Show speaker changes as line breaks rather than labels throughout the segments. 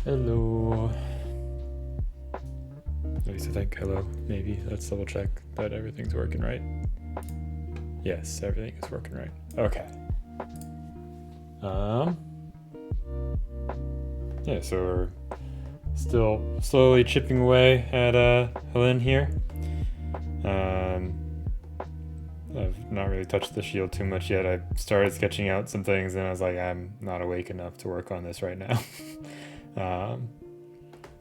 Hello. At least I think hello, maybe. Let's double check that everything's working right. Yes, everything is working right. Okay. Yeah, so we're still slowly chipping away at Hlin here. I've not really touched the shield too much yet. I started sketching out some things and I was like, I'm not awake enough to work on this right now.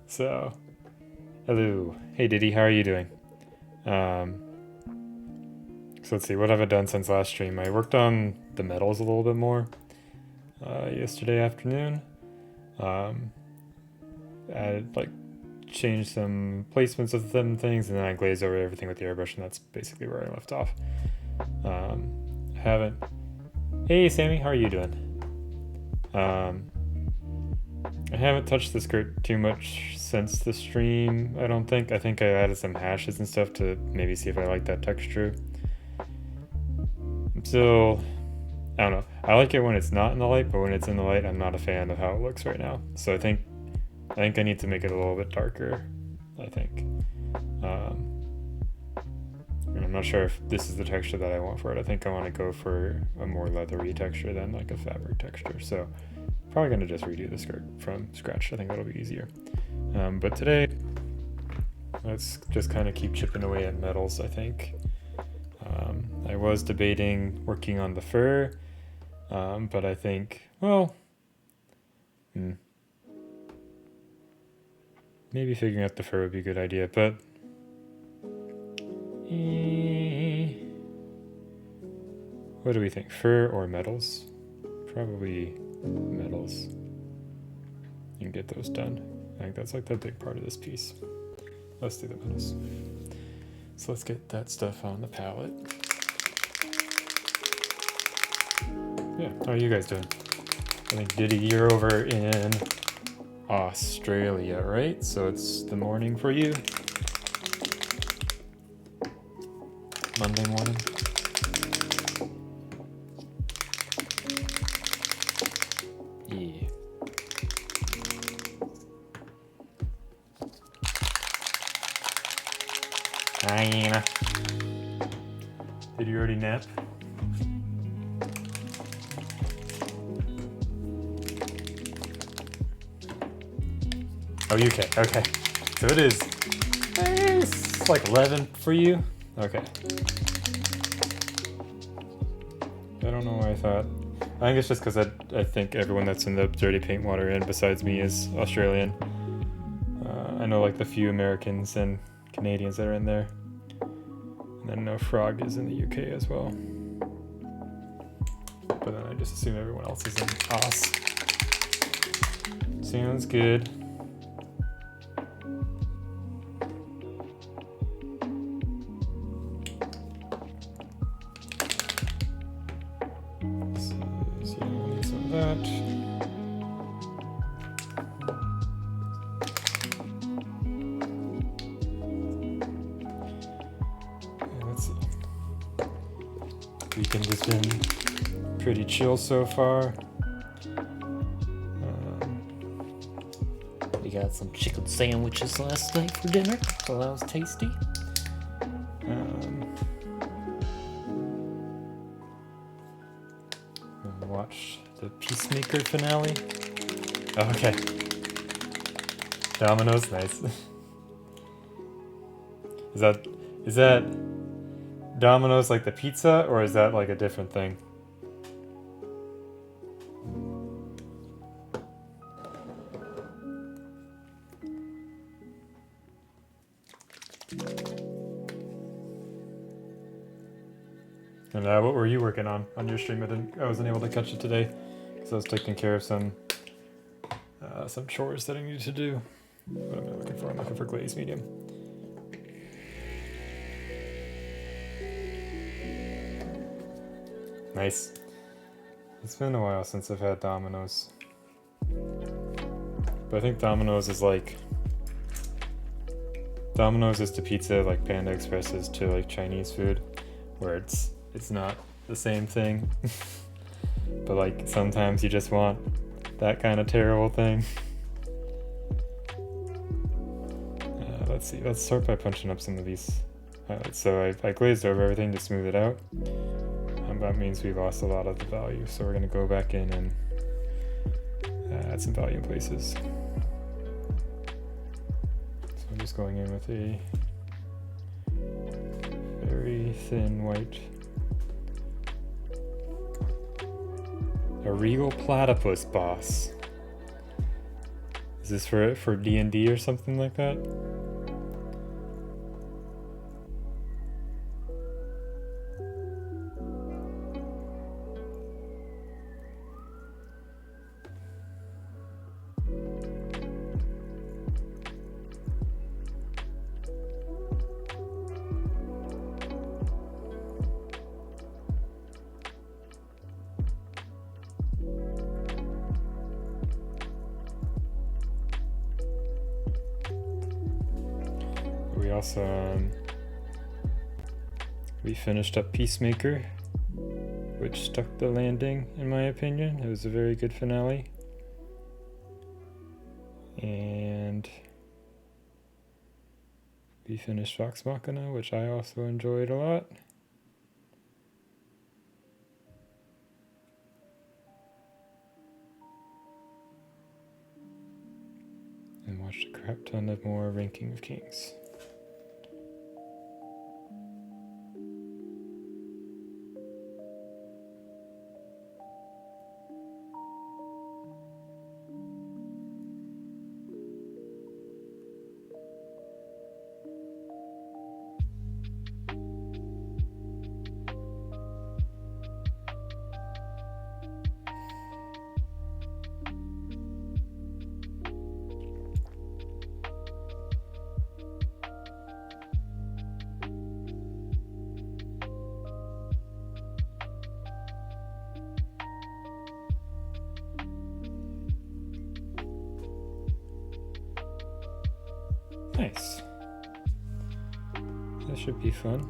So, hello. Hey Diddy, how are you doing? So let's see, what have I done since last stream? I worked on the metals a little bit more yesterday afternoon. I like changed some placements of them things, and then I glazed over everything with the airbrush, and that's basically where I left off. Haven't. Hey Sammy, how are you doing? I haven't touched the skirt too much since the stream, I don't think. I think I added some hashes and stuff to maybe see if I like that texture. I'm still, I don't know. I like it when it's not in the light, but when it's in the light, I'm not a fan of how it looks right now. So I think I need to make it a little bit darker, I think. And I'm not sure if this is the texture that I want for it. I think I want to go for a more leathery texture than like a fabric texture. So probably going to just redo the skirt from scratch. I think that'll be easier. But today, let's just kind of keep chipping away at metals, I think. I was debating working on the fur, but I think, well, maybe figuring out the fur would be a good idea, but what do we think? Fur or metals? Probably metals. You can get those done. I think that's like the big part of this piece. Let's do the metals. So let's get that stuff on the palette. Yeah, how are you guys doing? I think Diddy, you're over in Australia, right? So it's the morning for you. Monday morning. Yeah. Hi, Anna. Did you already nap? Oh, you okay? Okay. So it is. It's like 11 for you. Okay. I don't know why I thought. I think it's just because I think everyone that's in the Dirty Paint Water Inn besides me is Australian. I know like the few Americans and Canadians that are in there. And then no Frog is in the UK as well. But then I just assume everyone else is in Oz. Sounds good. Weekend has been pretty chill so far.
We got some chicken sandwiches last night for dinner, so that was tasty.
Watched the Peacemaker finale. Oh, okay. Domino's, nice. Is that Domino's like the pizza, or is that like a different thing? And what were you working on your stream? I wasn't able to catch it today because I was taking care of some chores that I needed to do. What am I looking for? I'm looking for glaze medium. Nice. It's been a while since I've had Domino's. But I think Domino's is to pizza like Panda Express is to like Chinese food, where it's not the same thing. But like sometimes you just want that kind of terrible thing. Let's see, let's start by punching up some of these highlights. So I glazed over everything to smooth it out. That means we lost a lot of the value, so we're going to go back in and add some value in places. So I'm just going in with a very thin white. A regal platypus boss. Is this for D&D or something like that? We also we finished up Peacemaker, which stuck the landing in my opinion. It was a very good finale. And we finished Vox Machina, which I also enjoyed a lot. And watched a crap ton of more Ranking of Kings. Nice. That should be fun.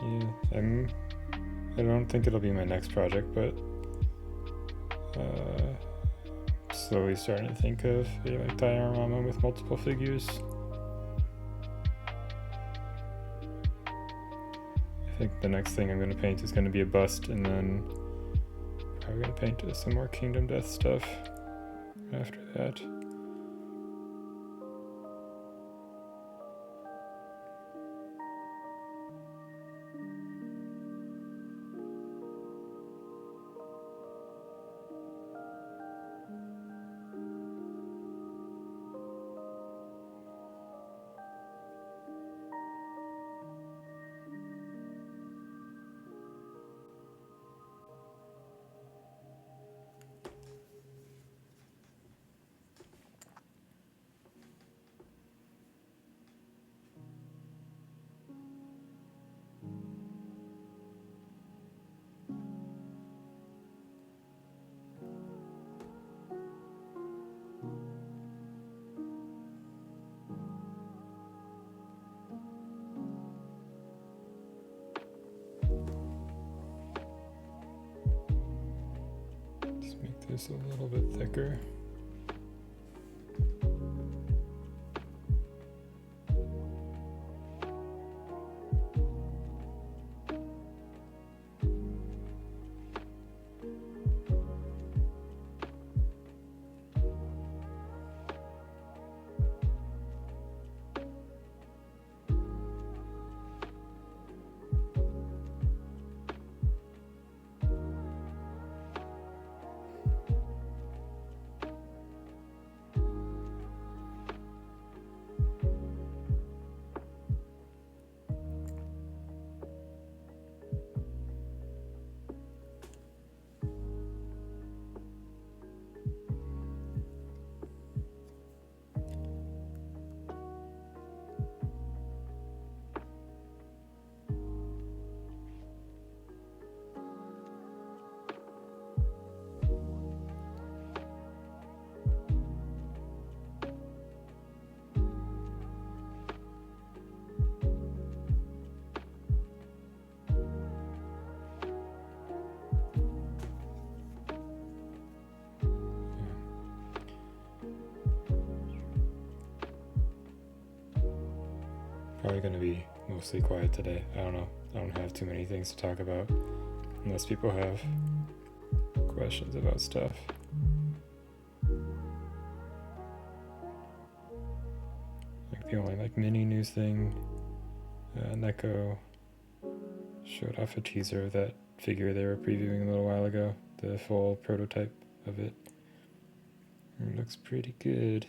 Yeah, I don't think it'll be my next project, but slowly starting to think of like diorama with multiple figures. think the next thing I'm going to paint is going to be a bust, and then I'm going to paint some more Kingdom Death stuff after that. This a little bit thicker. Probably going to be mostly quiet today. I don't know. I don't have too many things to talk about unless people have questions about stuff. Like the only mini news thing, Neko showed off a teaser of that figure they were previewing a little while ago, the full prototype of it. It looks pretty good.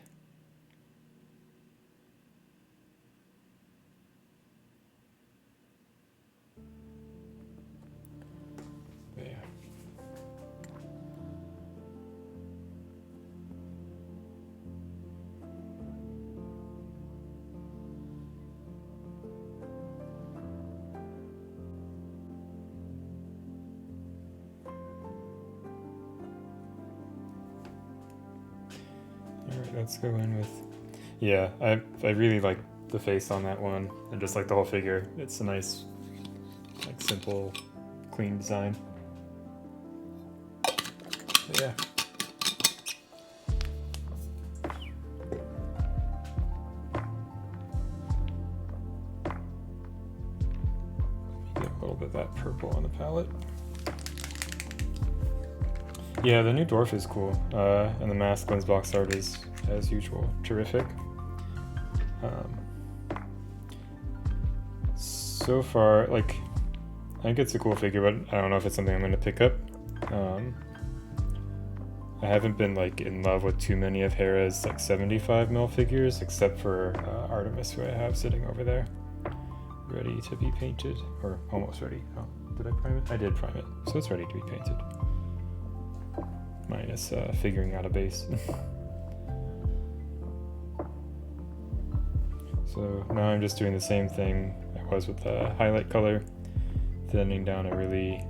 Alright, let's go in with... Yeah, I really like the face on that one, and just like the whole figure. It's a nice, simple, clean design. But yeah. Let me get a little bit of that purple on the palette. Yeah, the new dwarf is cool, and the Masklins box art is, as usual, terrific. So far, I think it's a cool figure, but I don't know if it's something I'm going to pick up. I haven't been in love with too many of Hera's 75mm figures, except for Artemis, who I have sitting over there, ready to be painted, or almost ready. Oh, did I prime it? I did prime it, so it's ready to be painted. Minus figuring out a base. So now I'm just doing the same thing I was with the highlight color, thinning down a really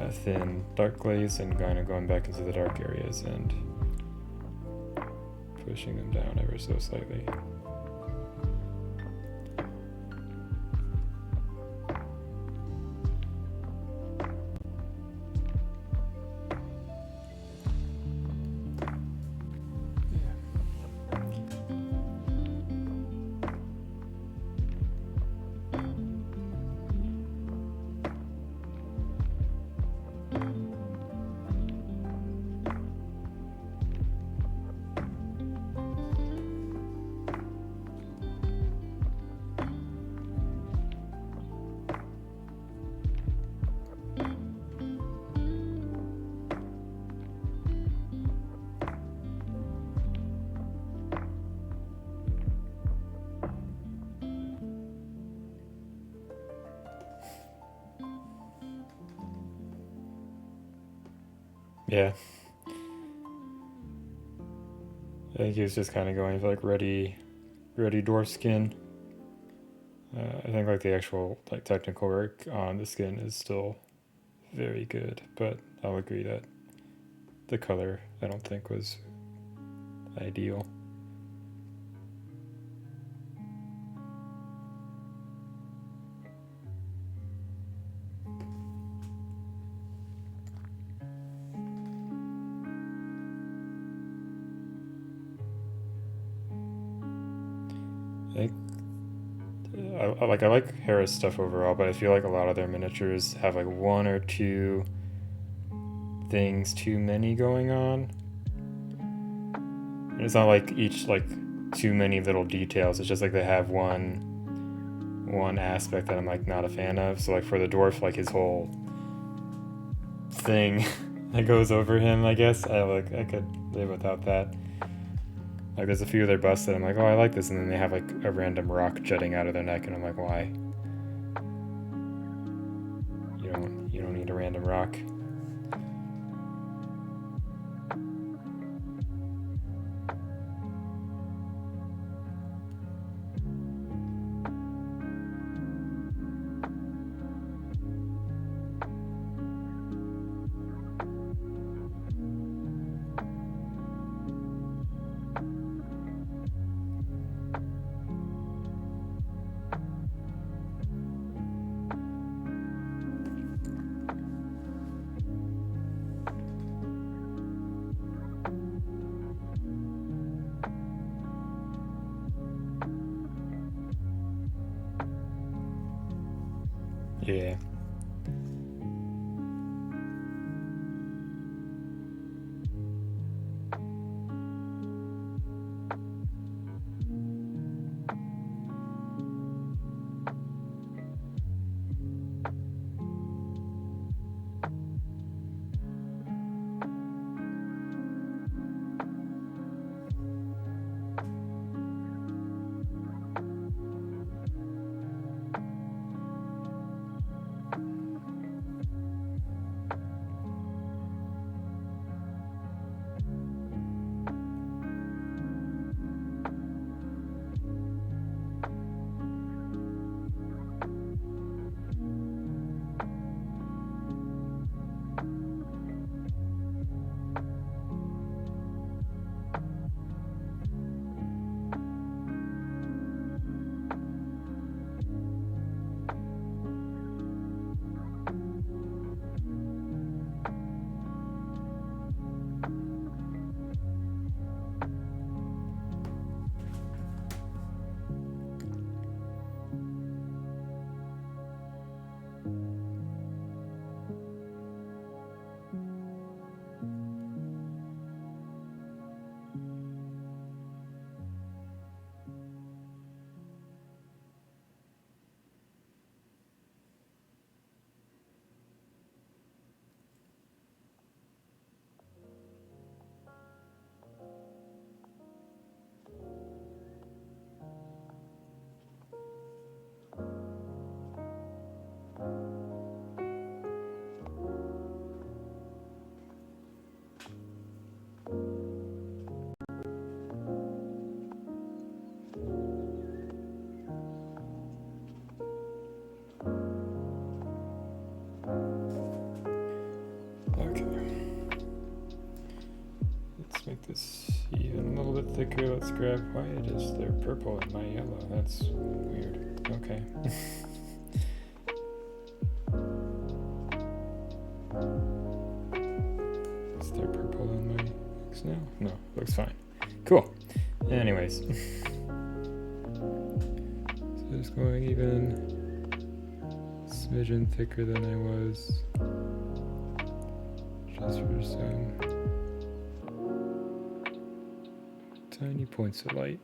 thin dark glaze and kind of going back into the dark areas and pushing them down ever so slightly. Yeah. I think he was just kind of going for like ready dwarf skin. I think like the actual like technical work on the skin is still very good, but I'll agree that the color I don't think was ideal. I think I like Harris stuff overall, but I feel like a lot of their miniatures have like one or two things too many going on. And it's not like each like too many little details. It's just like they have one aspect that I'm like not a fan of. So like for the dwarf, like his whole thing that goes over him, I guess I could live without that. Like there's a few of their busts that I'm like, oh, I like this, and then they have like a random rock jutting out of their neck, and I'm like, why? You don't need a random rock. Yeah. Okay. Let's make this even a little bit thicker. Let's grab, why is there purple in my yellow? That's weird. Okay. Is there purple in my mix now? No, looks fine. Cool. Anyways. So just going even smidgen thicker than I was. Just for some tiny points of light.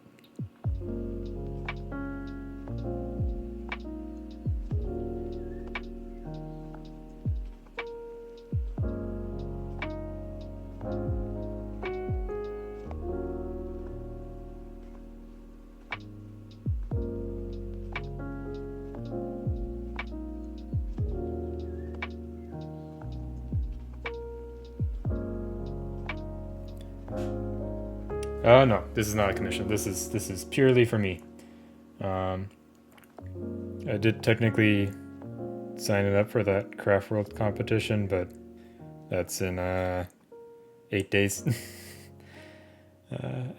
No, this is not a commission. This is purely for me. Um, I did technically sign it up for that Craft World competition, but that's in 8 days.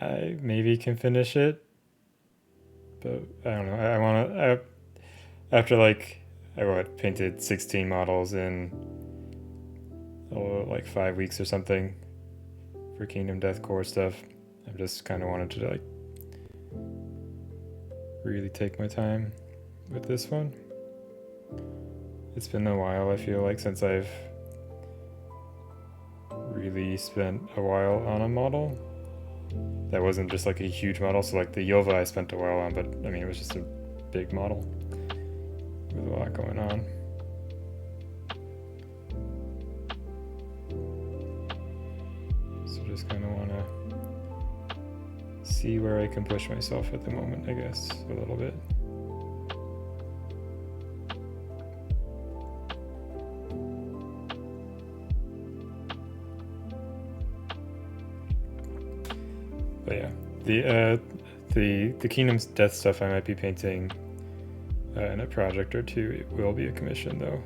I maybe can finish it, but I don't know. I want to. After like I painted 16 models in like 5 weeks or something for Kingdom Death Core stuff. I just kind of wanted to like really take my time with this one. It's been a while, I feel like, since I've really spent a while on a model that wasn't just like a huge model. So like the Yova I spent a while on, but I mean it was just a big model with a lot going on. So just kind of want to see where I can push myself at the moment, I guess, a little bit. But yeah, the Kingdom's Death stuff I might be painting in a project or two. It will be a commission though,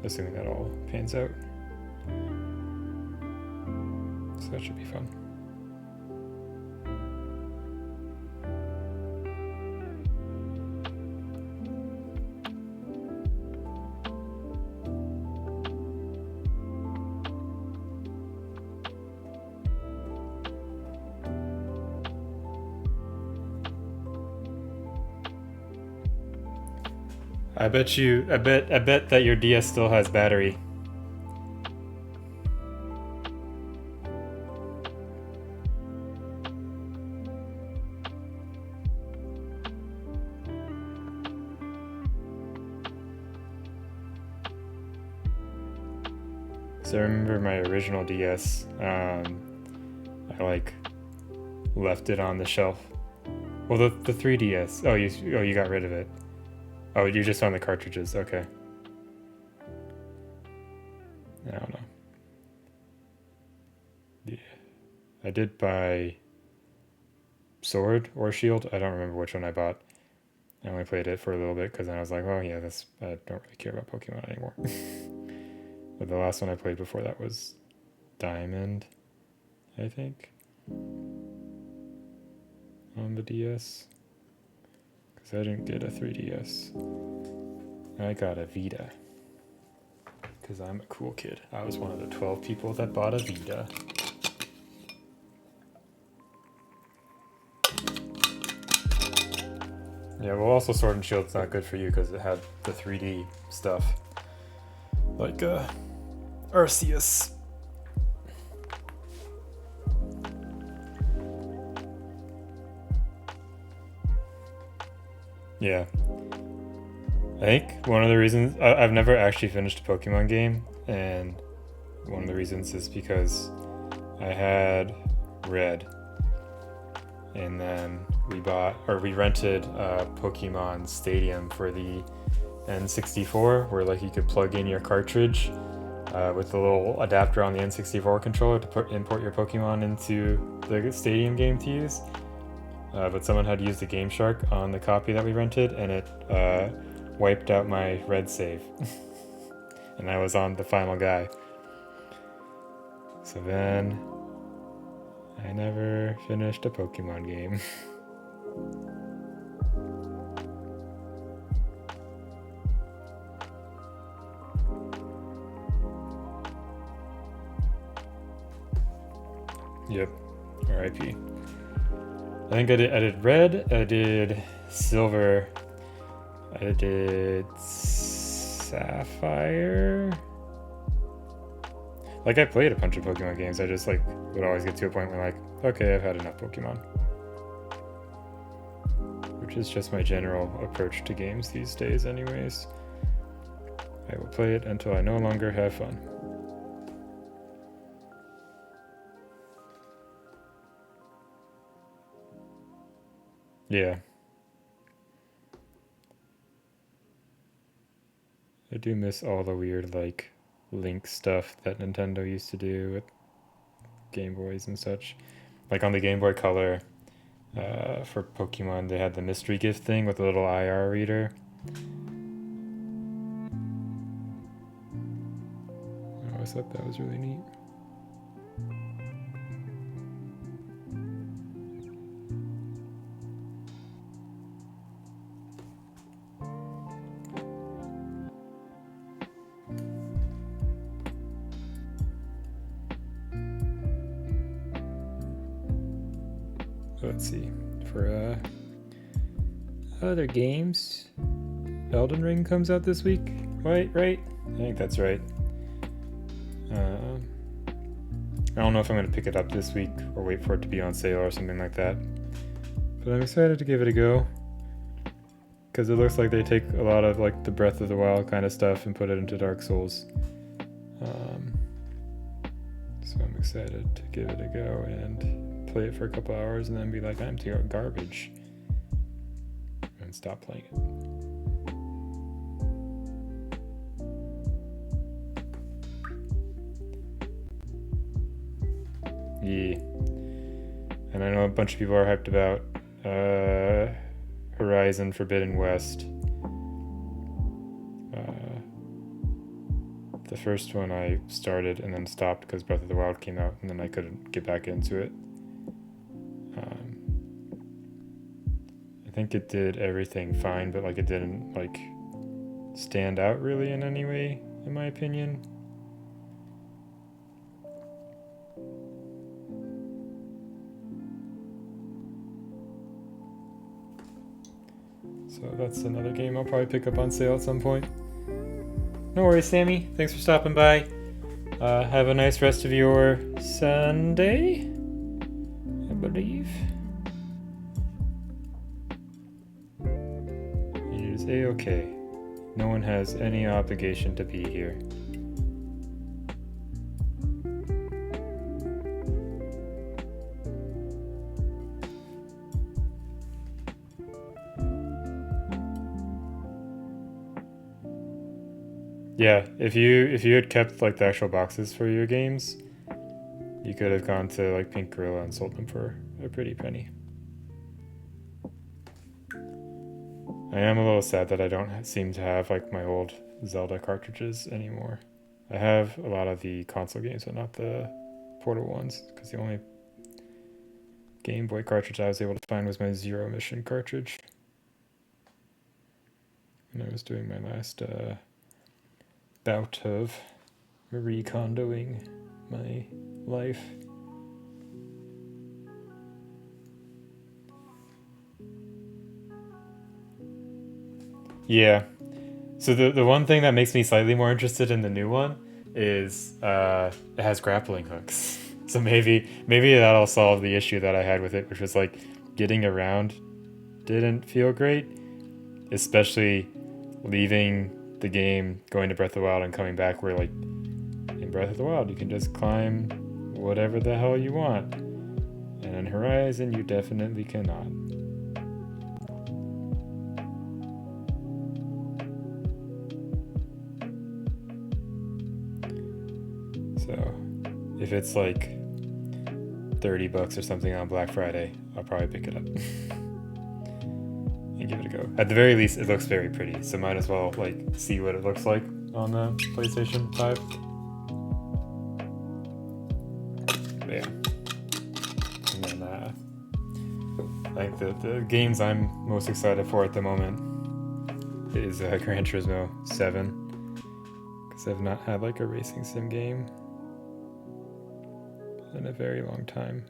assuming that all pans out. So that should be fun. I bet that your DS still has battery. So I remember my original DS, I like left it on the shelf. Well, the 3DS. Oh, you got rid of it. Oh, you just found the cartridges. Okay. I don't know. Yeah, I did buy Sword or Shield. I don't remember which one I bought. I only played it for a little bit because then I was like, oh yeah, I don't really care about Pokemon anymore. But the last one I played before that was Diamond, I think, on the DS. Because I didn't get a 3DS. I got a Vita. Because I'm a cool kid. I was one of the 12 people that bought a Vita. Yeah, well, also Sword and Shield's not good for you because it had the 3D stuff. Like, Arceus. Yeah. I think one of the reasons I've never actually finished a Pokemon game, and one of the reasons is because I had Red, and then we rented a Pokemon Stadium for the N64, where like you could plug in your cartridge with the little adapter on the N64 controller to import your Pokemon into the Stadium game to use. But someone had used a Game Shark on the copy that we rented, and it wiped out my Red save. And I was on the final guy. So then I never finished a Pokemon game. Yep, RIP. I think I did Red, I did Silver, I did Sapphire. Like, I played a bunch of Pokemon games, I just like would always get to a point where like, okay, I've had enough Pokemon. Which is just my general approach to games these days anyways. I will play it until I no longer have fun. Yeah. I do miss all the weird, like, Link stuff that Nintendo used to do with Game Boys and such. Like on the Game Boy Color, for Pokemon, they had the mystery gift thing with a little IR reader. I always thought that was really neat. Let's see. For other games, Elden Ring comes out this week. Right? I think that's right. I don't know if I'm going to pick it up this week or wait for it to be on sale or something like that. But I'm excited to give it a go. Because it looks like they take a lot of like the Breath of the Wild kind of stuff and put it into Dark Souls. So I'm excited to give it a go and play it for a couple hours and then be like, I'm garbage. And stop playing it. Yeah. And I know a bunch of people are hyped about Horizon Forbidden West. The first one I started and then stopped because Breath of the Wild came out and then I couldn't get back into it. I think it did everything fine, but like it didn't like stand out really in any way, in my opinion. So that's another game I'll probably pick up on sale at some point. No worries, Sammy. Thanks for stopping by. Have a nice rest of your Sunday, I believe. It is A-okay. No one has any obligation to be here. Yeah, if you had kept like the actual boxes for your games, you could have gone to like Pink Gorilla and sold them for a pretty penny. I am a little sad that I don't seem to have like my old Zelda cartridges anymore. I have a lot of the console games, but not the portable ones, because the only Game Boy cartridge I was able to find was my Zero Mission cartridge. And I was doing my last bout of Marie-Kondoing my life. Yeah. So the one thing that makes me slightly more interested in the new one is it has grappling hooks. So maybe that'll solve the issue that I had with it, which was like getting around didn't feel great, especially leaving the game, going to Breath of the Wild and coming back, where like in Breath of the Wild you can just climb whatever the hell you want, and in Horizon you definitely cannot. So if it's like $30 or something on Black Friday, I'll probably pick it up and give it a go. At the very least, it looks very pretty, so might as well like see what it looks like on the PlayStation 5. But yeah. And then I think the games I'm most excited for at the moment is Gran Turismo 7, because I've not had like a racing sim game in a very long time,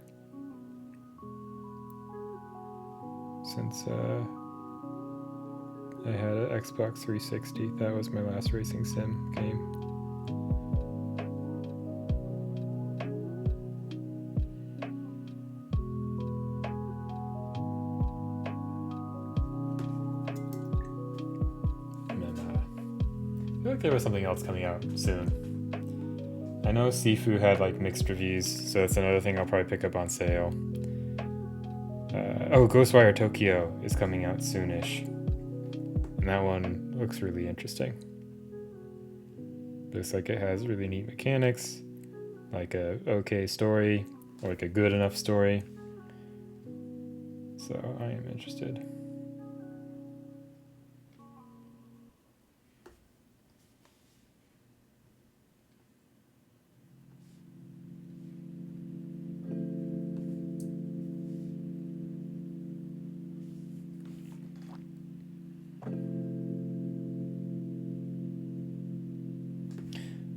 since I had an Xbox 360. That was my last racing sim game. And then I feel like there was something else coming out soon. I know Sifu had like mixed reviews, so that's another thing I'll probably pick up on sale. Ghostwire Tokyo is coming out soonish, and that one looks really interesting. Looks like it has really neat mechanics, like a okay story or like a good enough story. So I am interested.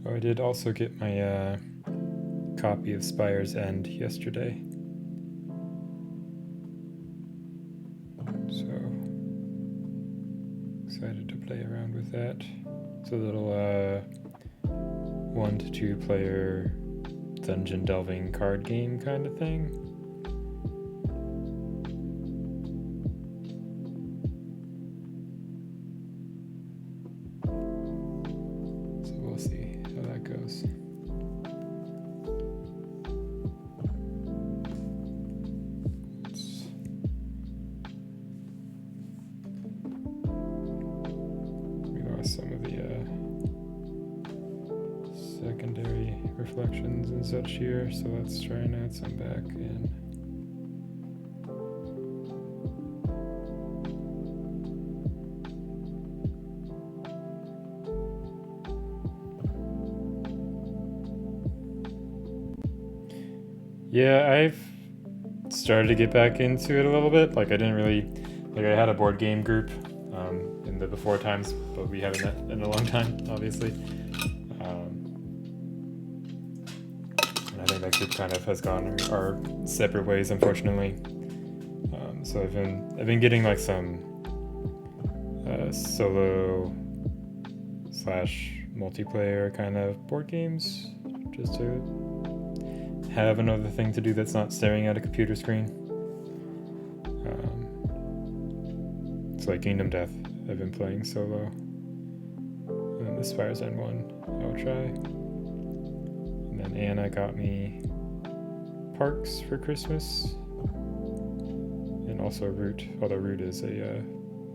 Oh, I did also get my copy of Spire's End yesterday. So excited to play around with that. It's a little 1 to 2 player dungeon delving card game kind of thing. So we'll see how that goes. We lost some of the secondary reflections and such here, so let's try and add some back in. Yeah, I've started to get back into it a little bit. Like I didn't really, like I had a board game group in the before times, but we haven't met in a long time, obviously. And I think that group kind of has gone our separate ways, unfortunately. So I've been getting like some solo / multiplayer kind of board games, just to have another thing to do that's not staring at a computer screen. It's like Kingdom Death I've been playing solo, and then the Spire's End one I'll try. And then Anna got me Parks for Christmas, and also Root, although Root is a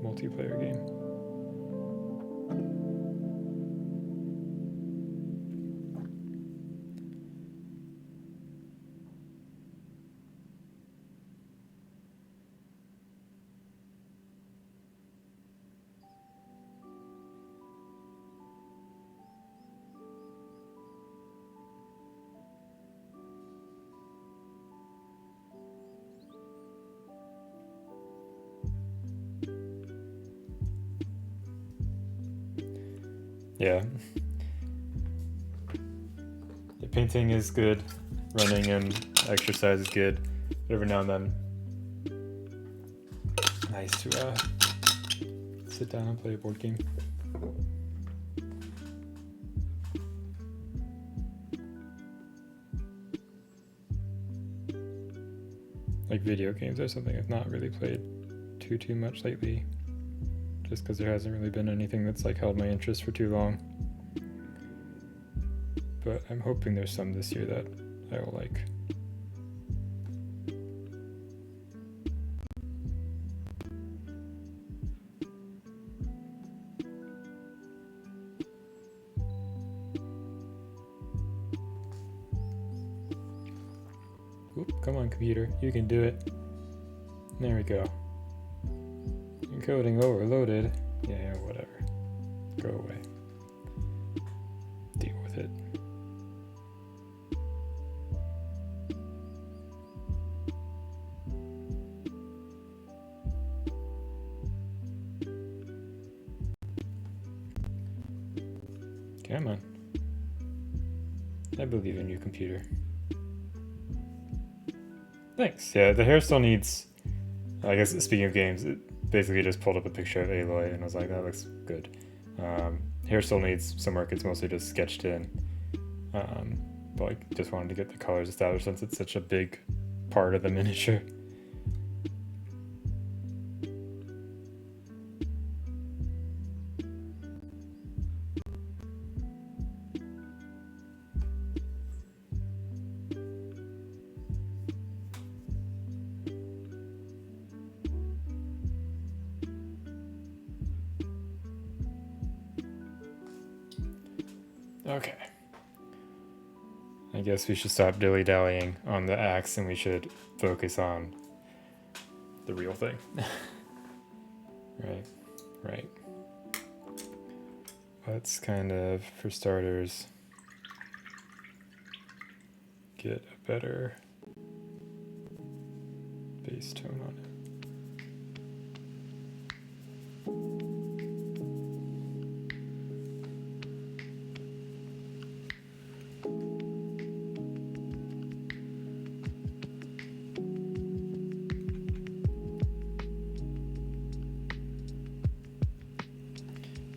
multiplayer game. Yeah. The painting is good, running and exercise is good, but every now and then, nice to sit down and play a board game. Like video games are something I've not really played too much lately, just because there hasn't really been anything that's like held my interest for too long. But I'm hoping there's some this year that I will like. Oop, come on computer, you can do it. There we go. Encoding overloaded. Yeah, whatever. Go away. Deal with it. Come on. I believe in you, computer. Thanks. Yeah, the hair still needs... I guess speaking of games, it basically just pulled up a picture of Aloy and I was like, that looks good. Hair still needs some work. It's mostly just sketched in. But like, just wanted to get the colors established since it's such a big part of the miniature. Okay. I guess we should stop dilly-dallying on the axe and we should focus on the real thing. Right. Let's kind of, for starters, get a better bass tone on it.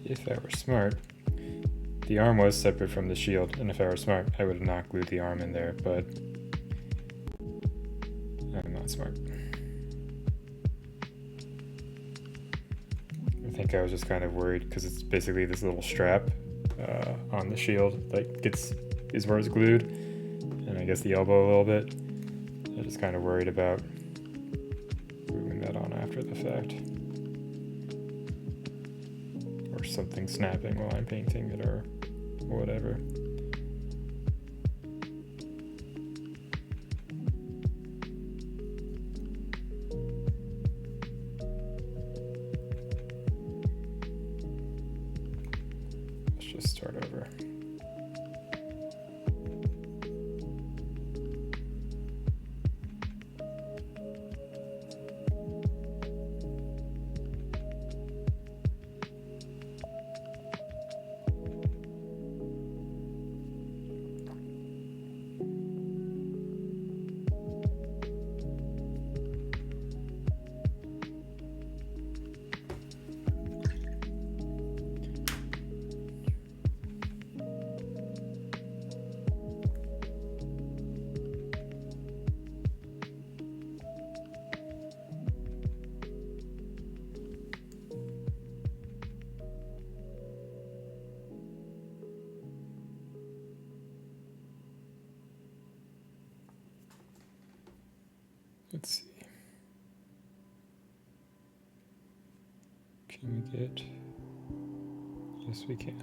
If I were smart, the arm was separate from the shield, and if I were smart, I would have not glued the arm in there, but I'm not smart. I think I was just kind of worried because it's basically this little strap on the shield, like is where it's glued, and I guess the elbow a little bit. I'm just kind of worried about moving that on after the fact. Or something snapping while I'm painting it or whatever. Let's just start over. Let's see. Can we get? Yes, we can.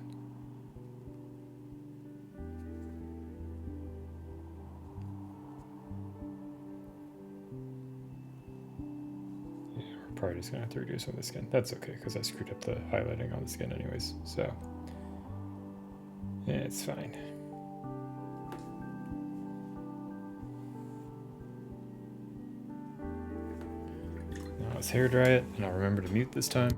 Yeah, we're probably just gonna have to redo some of the skin. That's okay, because I screwed up the highlighting on the skin anyways, so yeah, it's fine. Now let's hair dry it, and I'll remember to mute this time.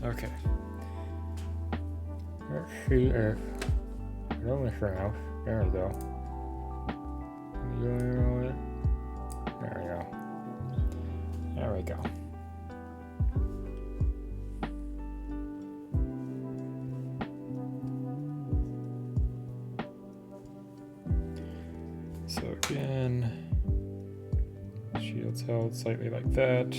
Okay. Let's see if I don't miss enough. There we go. There we go. There we go. So again, shield's held slightly like that.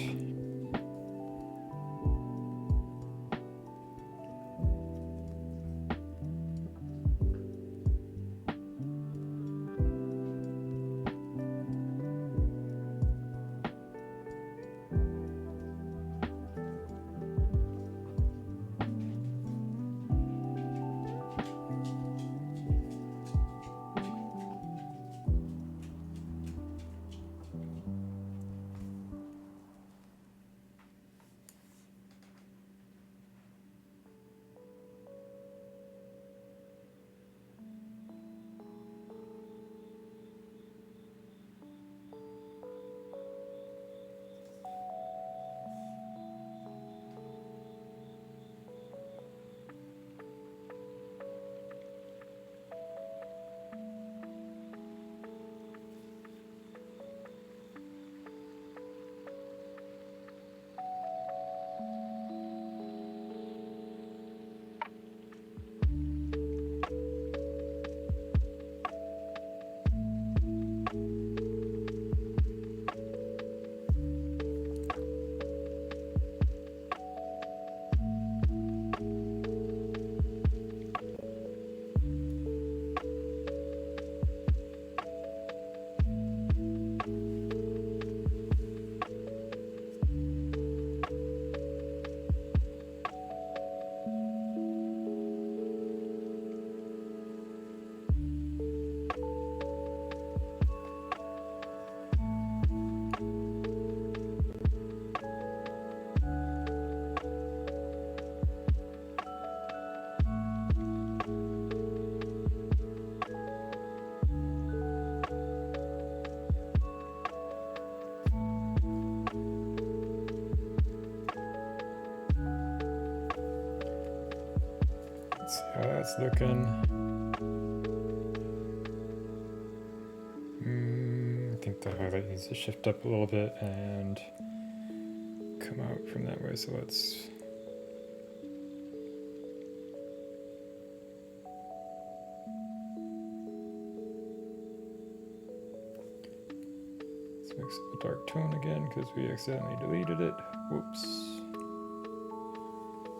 Let's see how that's looking. I think the highlight needs to shift up a little bit and come out from that way. So let's mix up the dark tone again because we accidentally deleted it. Whoops.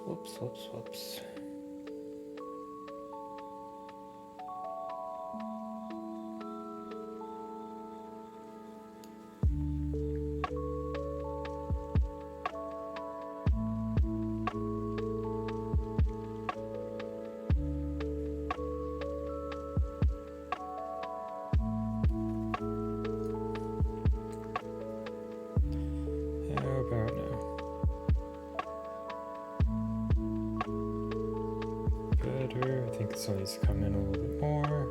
Whoops, whoops, whoops.
I think this one needs to come in a little bit more.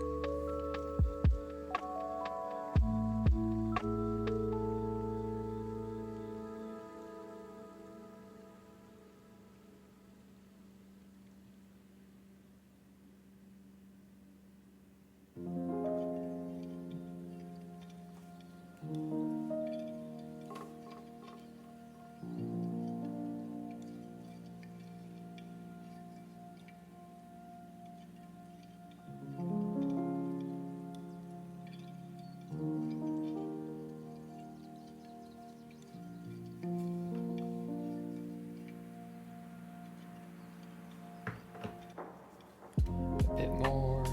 A bit more.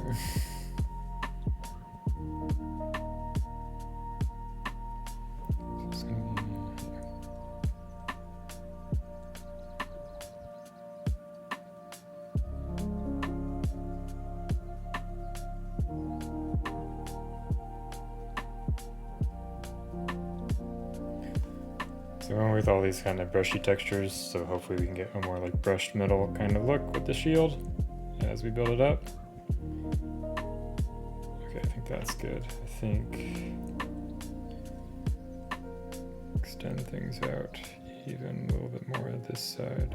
Just gonna be here. So I went with all these kind of brushy textures, so hopefully we can get a more like brushed metal kind of look with the shield as we build it up. Okay, I think that's good. I think extend things out even a little bit more on this side.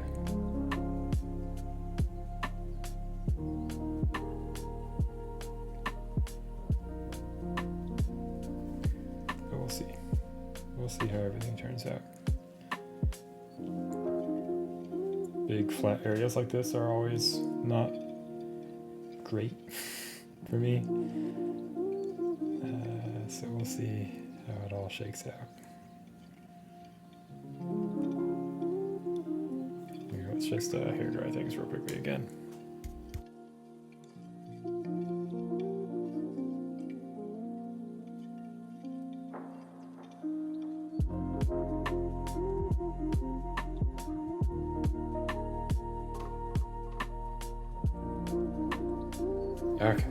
But we'll see. We'll see how everything turns out. Big flat areas like this are always not great for me. So we'll see how it all shakes out. Here, let's just hair dry things real quickly again. Okay.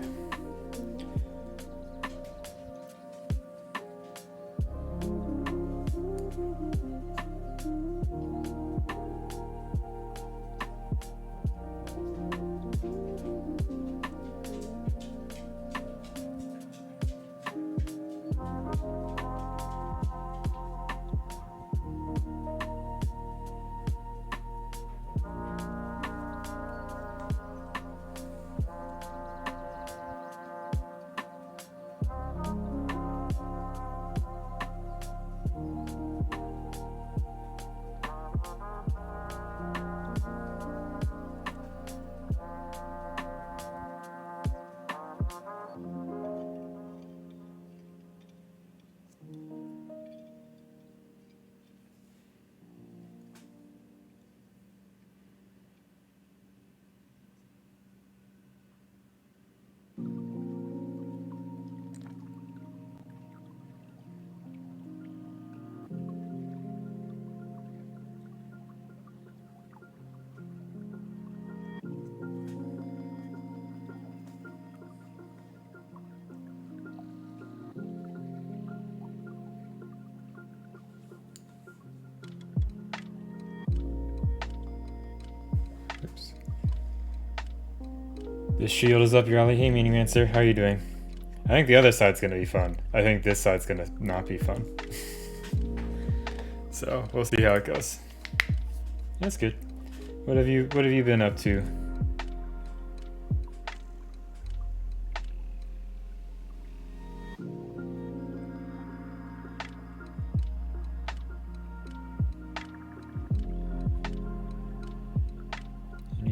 Oops. This shield is up your alley. Hey, Minimancer, how are you doing? I think the other side's gonna be fun. I think this side's gonna not be fun. So we'll see how it goes. That's good. What have you been up to?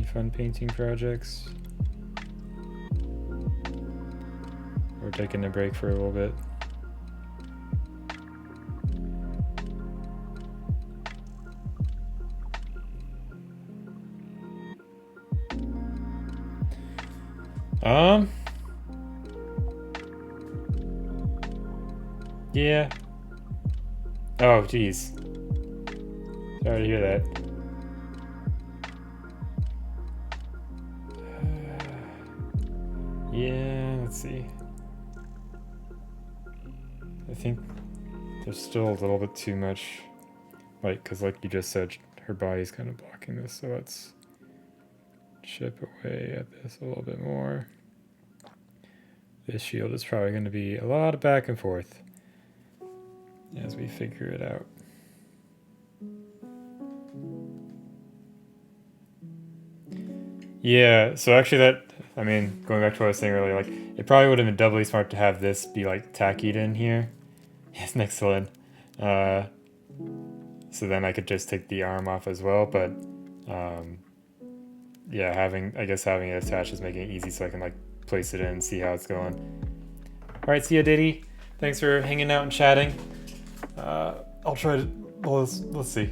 fun painting projects? We're taking a break for a little bit. Yeah. Oh, geez. Sorry to hear that. Yeah, let's see. I think there's still a little bit too much, like, because like you just said, her body's kind of blocking this, so let's chip away at this a little bit more. This shield is probably going to be a lot of back and forth as we figure it out. Yeah, so actually going back to what I was saying earlier, like, it probably would have been doubly smart to have this be, like, tacked in here. Yes, next Hlin. So then I could just take the arm off as well, but, yeah, having it attached is making it easy so I can, like, place it in and see how it's going. Alright, see ya, Diddy. Thanks for hanging out and chatting. I'll try to, well, let's see.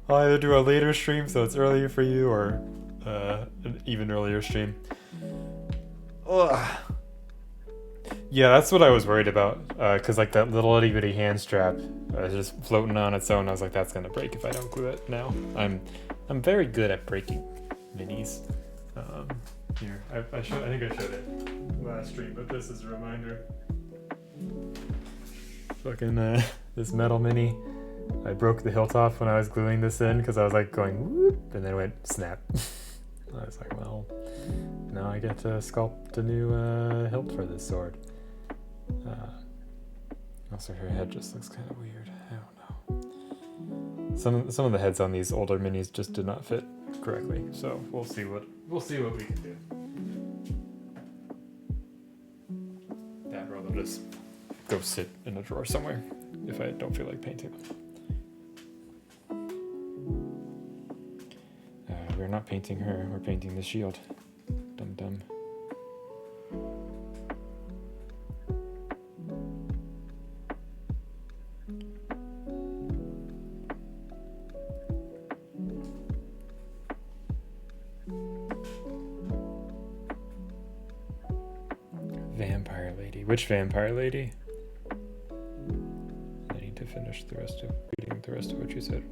I'll either do a later stream so it's earlier for you, or an even earlier stream. Ugh. Yeah, that's what I was worried about, because like that little itty bitty hand strap is just floating on its own. I was like, that's gonna break if I don't glue it now. I'm very good at breaking minis. Here, I think I showed it last stream, but this is a reminder. Fucking this metal mini. I broke the hilt off when I was gluing this in because I was like going whoop, and then it went snap. I was like, well, now I get to sculpt a new hilt for this sword. Also, her head just looks kind of weird. I don't know. Some of the heads on these older minis just did not fit correctly, so we'll see what we can do. That roll will just go sit in a drawer somewhere if I don't feel like painting them. We're not painting her, we're painting the shield. Dum dum. Vampire lady. Which vampire lady? I need to finish reading the rest of what you said,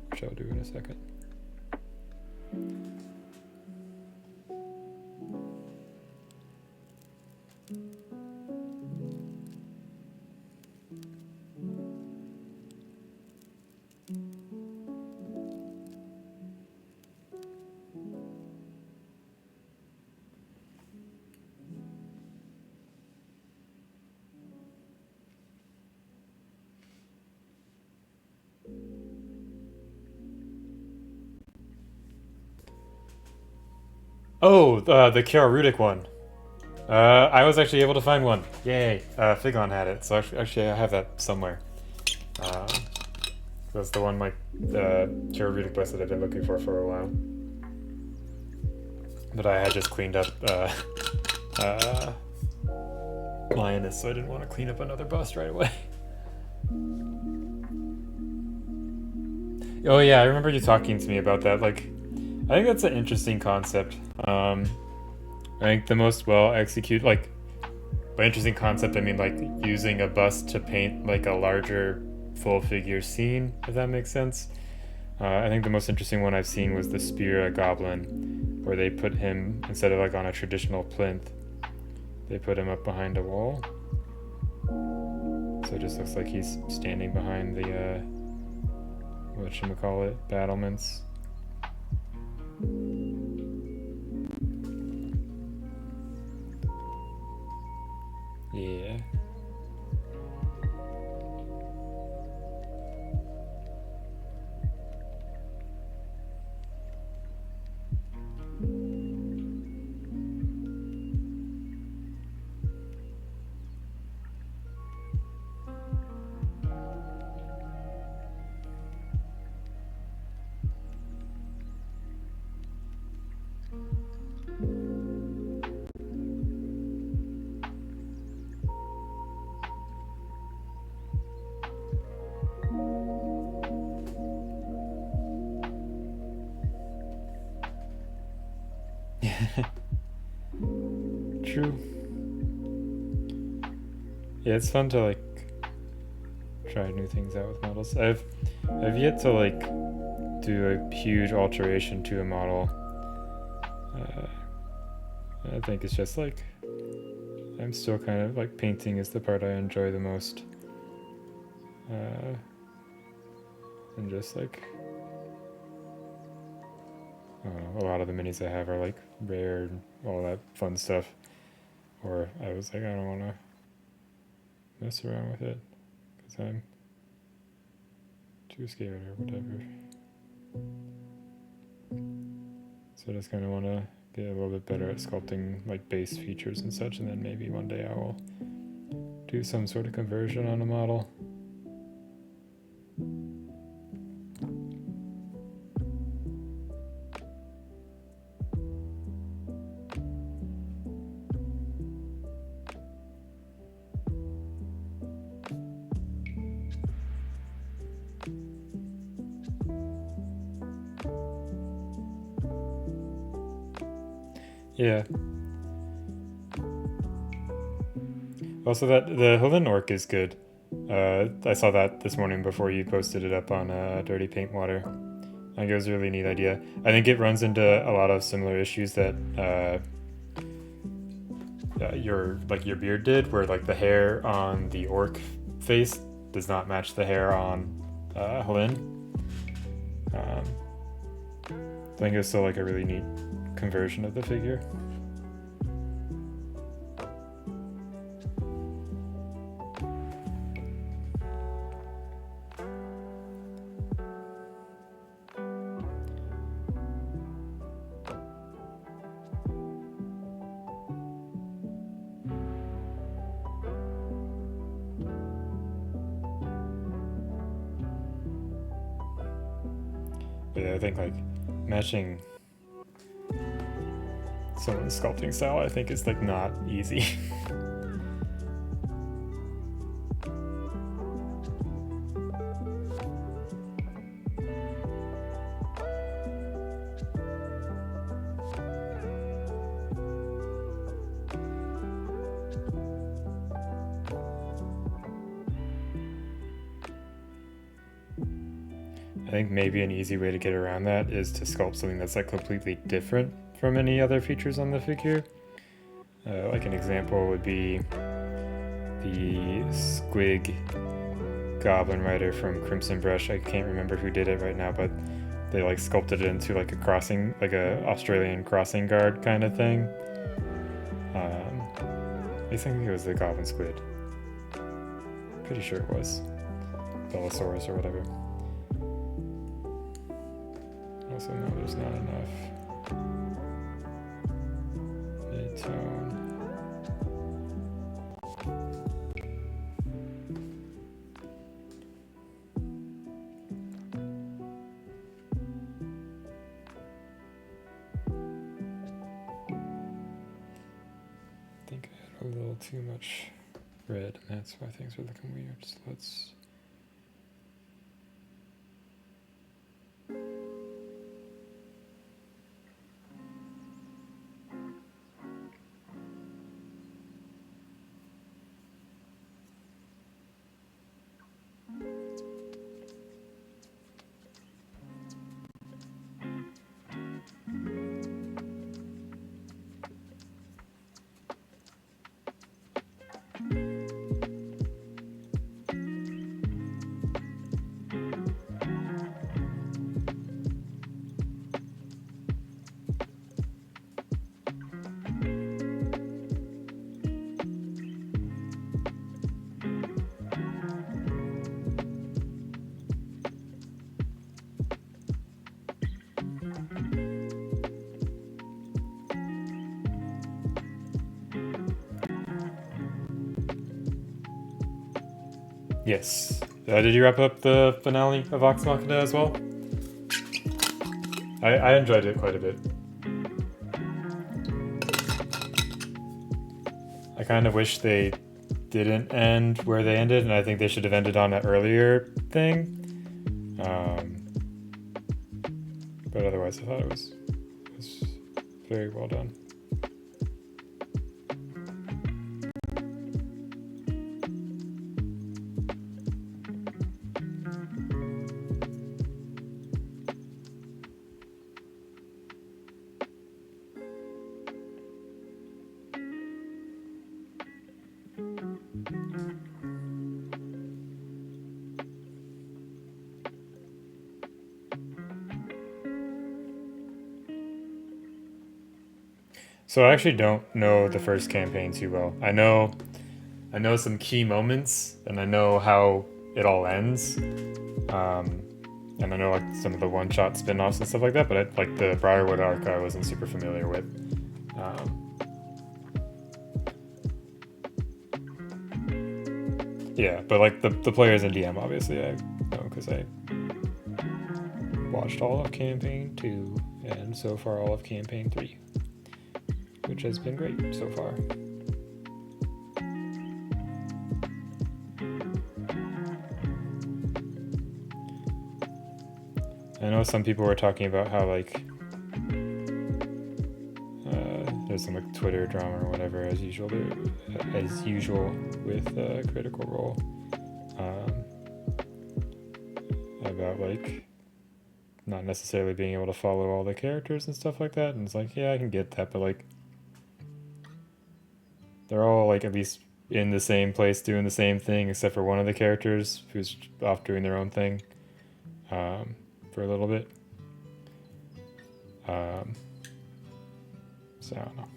which I'll do in a second. Oh, the Kiara Rudik one. I was actually able to find one. Yay. Figon had it, so actually I have that somewhere. That's the one, like, the Kiara Rudik bus that I've been looking for a while. But I had just cleaned up Lioness, so I didn't want to clean up another bust right away. Oh yeah, I remember you talking to me about that. Like, I think that's an interesting concept. I think the most well executed, like, by interesting concept, I mean like using a bust to paint like a larger full figure scene, if that makes sense. I think the most interesting one I've seen was the Spear Goblin, where they put him, instead of like on a traditional plinth, they put him up behind a wall. So it just looks like he's standing behind the, whatchamacallit, battlements. Yeah. True. Yeah, it's fun to like try new things out with models. I've yet to like do a huge alteration to a model. I think it's just like I'm still kind of like painting is the part I enjoy the most. And just like a lot of the minis I have are like rare and all that fun stuff. Or I was like, I don't want to mess around with it because I'm too scared or whatever. So I just kind of want to get a little bit better at sculpting like base features and such, and then maybe one day I will do some sort of conversion on a model. Yeah. Also, that the Hlin orc is good. I saw that this morning before you posted it up on Dirty Paint Water. I think it was a really neat idea. I think it runs into a lot of similar issues that your beard did, where like the hair on the orc face does not match the hair on Hlin. I think it was still like a really neat conversion of the figure. But yeah, I think like matching someone's sculpting style, I think is like not easy. I think maybe an easy way to get around that is to sculpt something that's like completely different from any other features on the figure. Like an example would be the Squig Goblin Rider from Crimson Brush. I can't remember who did it right now, but they like sculpted it into like a crossing, like a Australian crossing guard kind of thing. I think it was the Goblin Squid. Pretty sure it was Belosaurus or whatever. Also, no, there's not enough mid-tone. I think I had a little too much red, and that's why things are looking weird. So let's... Yes. Did you wrap up the finale of Vox Machina as well? I enjoyed it quite a bit. I kind of wish they didn't end where they ended, and I think they should have ended on an earlier thing. But otherwise, I thought it was Very well done. So I actually don't know the first campaign too well. I know some key moments, and I know how it all ends. And I know like some of the one-shot spin-offs and stuff like that, but like the Briarwood arc, I wasn't super familiar with. Yeah, but like the players in DM, obviously I know because I watched all of campaign 2 and so far all of campaign 3, which has been great so far. I know some people were talking about how like there's some like Twitter drama or whatever as usual with Critical Role about like not necessarily being able to follow all the characters and stuff like that, and it's like, yeah, I can get that, but like they're all like at least in the same place doing the same thing except for one of the characters who's off doing their own thing for a little bit. So I don't know.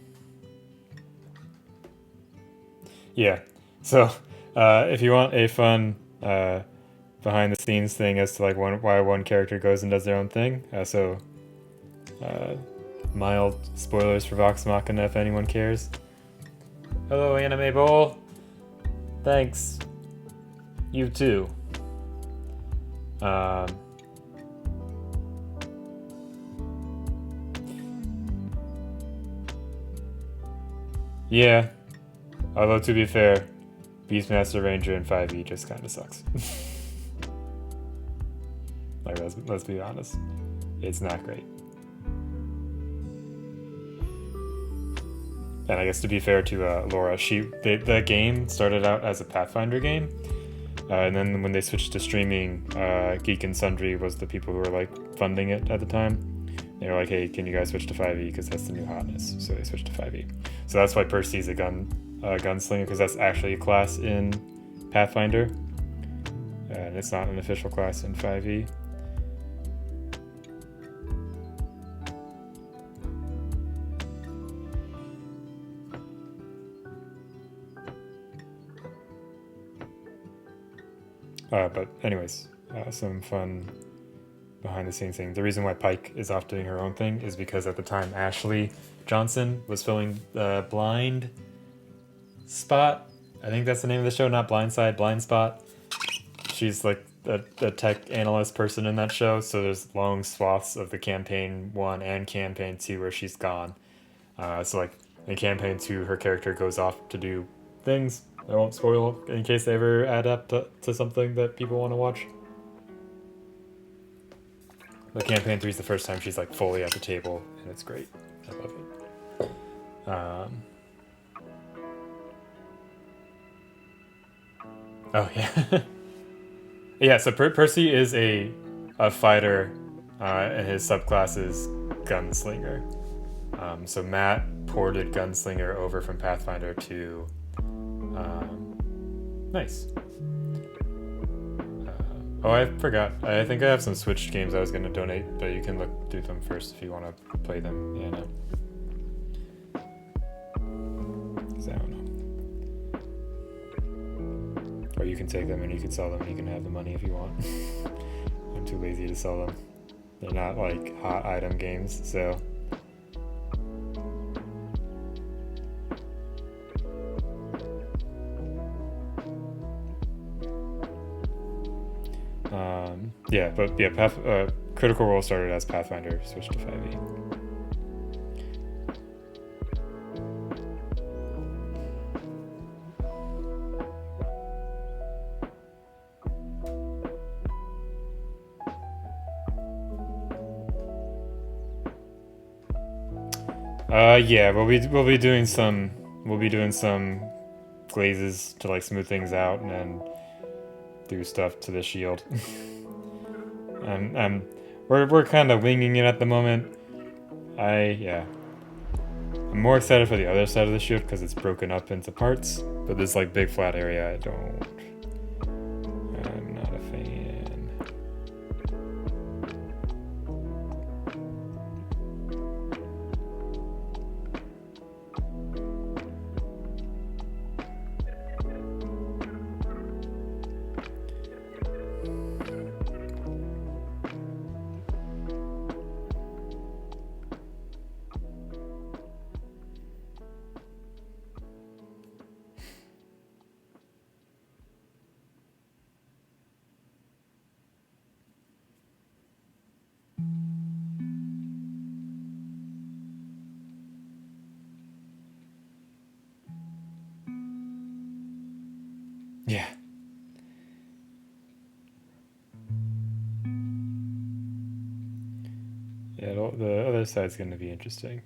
Yeah, so if you want a fun behind the scenes thing as to like why one character goes and does their own thing, mild spoilers for Vox Machina if anyone cares. Hello, Anime Bowl. Thanks. You too. Yeah. Although to be fair, Beastmaster Ranger in 5e just kind of sucks. Like let's be honest, it's not great. And I guess to be fair to Laura, the game started out as a Pathfinder game, and then when they switched to streaming, Geek and Sundry was the people who were like funding it at the time. They were like, hey, can you guys switch to 5e because that's the new hotness? So they switched to 5e. So that's why Percy's a gunslinger, because that's actually a class in Pathfinder, and it's not an official class in 5e. But anyways, some fun behind the scenes thing. The reason why Pike is off doing her own thing is because at the time Ashley Johnson was filming Blind Spot. I think that's the name of the show, not Blindside, Blind Spot. She's like a tech analyst person in that show, so there's long swaths of the campaign 1 and campaign 2 where she's gone. So like in campaign 2, her character goes off to do things. I won't spoil in case they ever add up to something that people want to watch. But campaign 3 is the first time she's like fully at the table, and it's great. I love it. Oh yeah, yeah. So Percy is a fighter, and his subclass is gunslinger. So Matt ported gunslinger over from Pathfinder to nice. Oh, I forgot. I think I have some Switch games I was going to donate, but you can look through them first if you want to play them. Yeah, no. I don't know. Or you can take them and you can sell them and you can have the money if you want. I'm too lazy to sell them. They're not like hot item games, so... yeah, but yeah, Critical Role started as Pathfinder, switched to 5e. Yeah, we'll be doing some glazes to like smooth things out and then do stuff to the shield. And we're kind of winging it at the moment. Yeah. I'm more excited for the other side of the shield because it's broken up into parts. But this like big flat area, I'm not a fan. Yeah. Yeah, the other side's going to be interesting.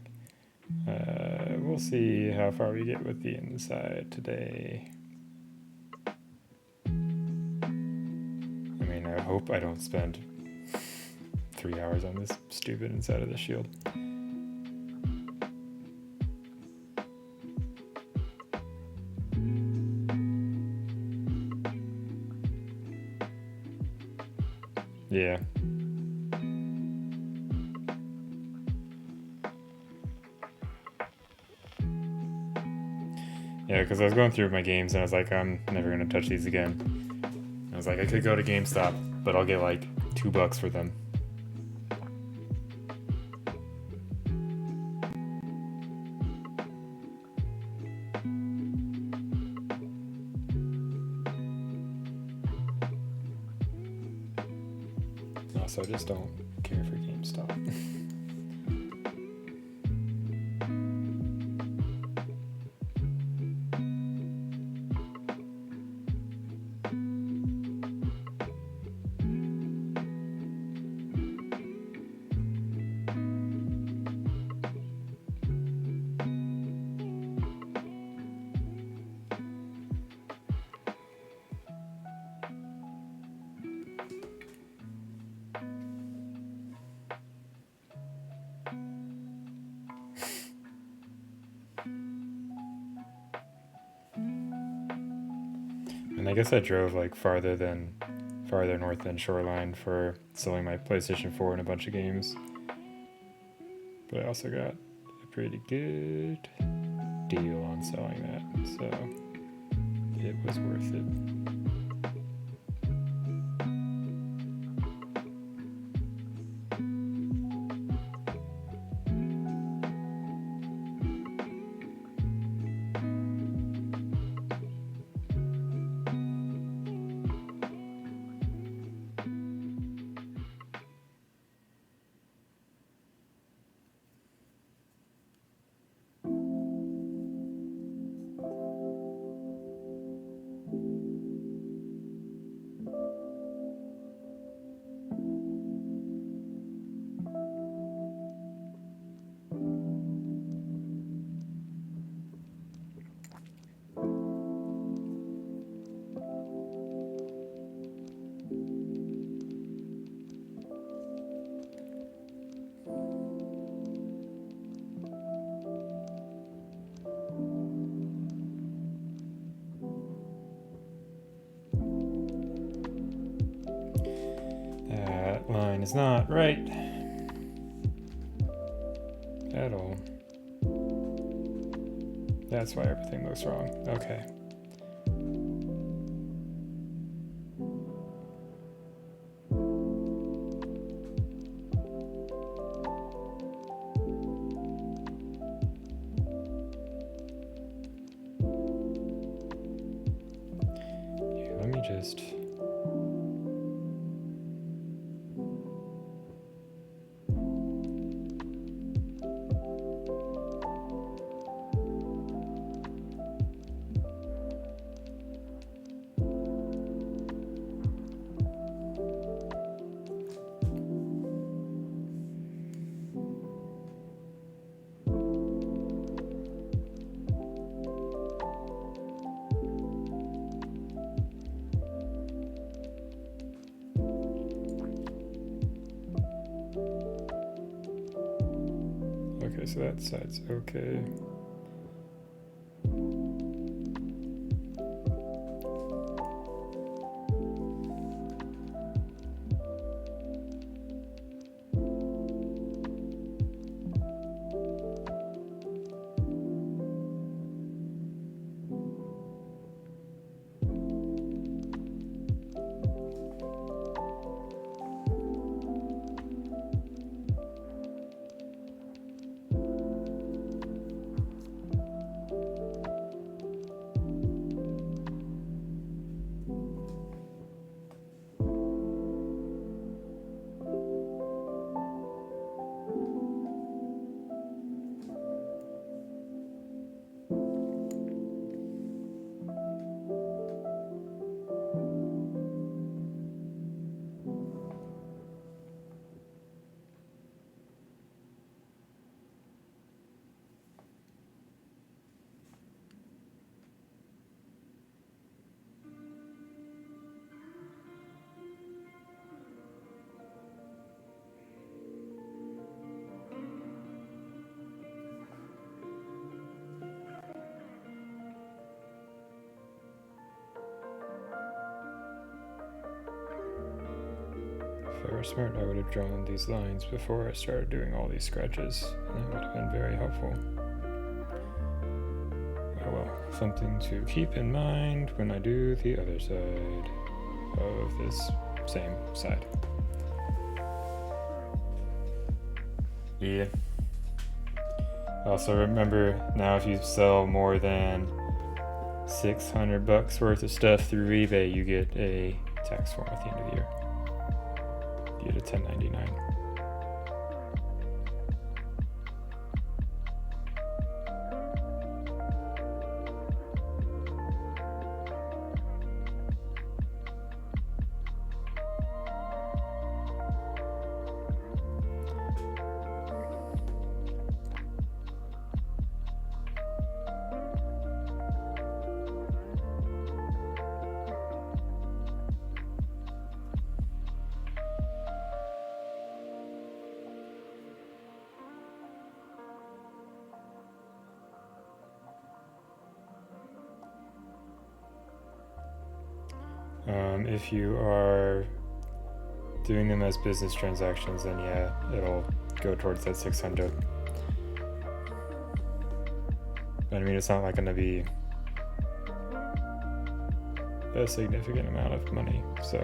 We'll see how far we get with the inside today. I mean, I hope I don't spend 3 hours on this stupid inside of the shield. Yeah. Yeah, because I was going through my games and I was like, I'm never going to touch these again. I was like, I could go to GameStop, but I'll get like $2 for them. Also, I just don't care for GameStop. And I guess I drove like farther north than Shoreline for selling my PlayStation 4 and a bunch of games. But I also got a pretty good deal on selling that, so it was worth it. That line is not right at all. That's why everything looks wrong. Okay. Here, let me just... Okay, so that side's okay. If I were smart, I would have drawn these lines before I started doing all these scratches, and that would have been very helpful. Oh well, something to keep in mind when I do the other side of this same side. Yeah. Also remember, now if you sell more than $600 worth of stuff through eBay, you get a tax form at the end of the year. You get a 1099. If you are doing them as business transactions, then yeah, it'll go towards that 600. But I mean, it's not like going to be a significant amount of money, so.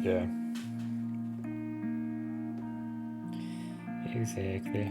Yeah. Exactly.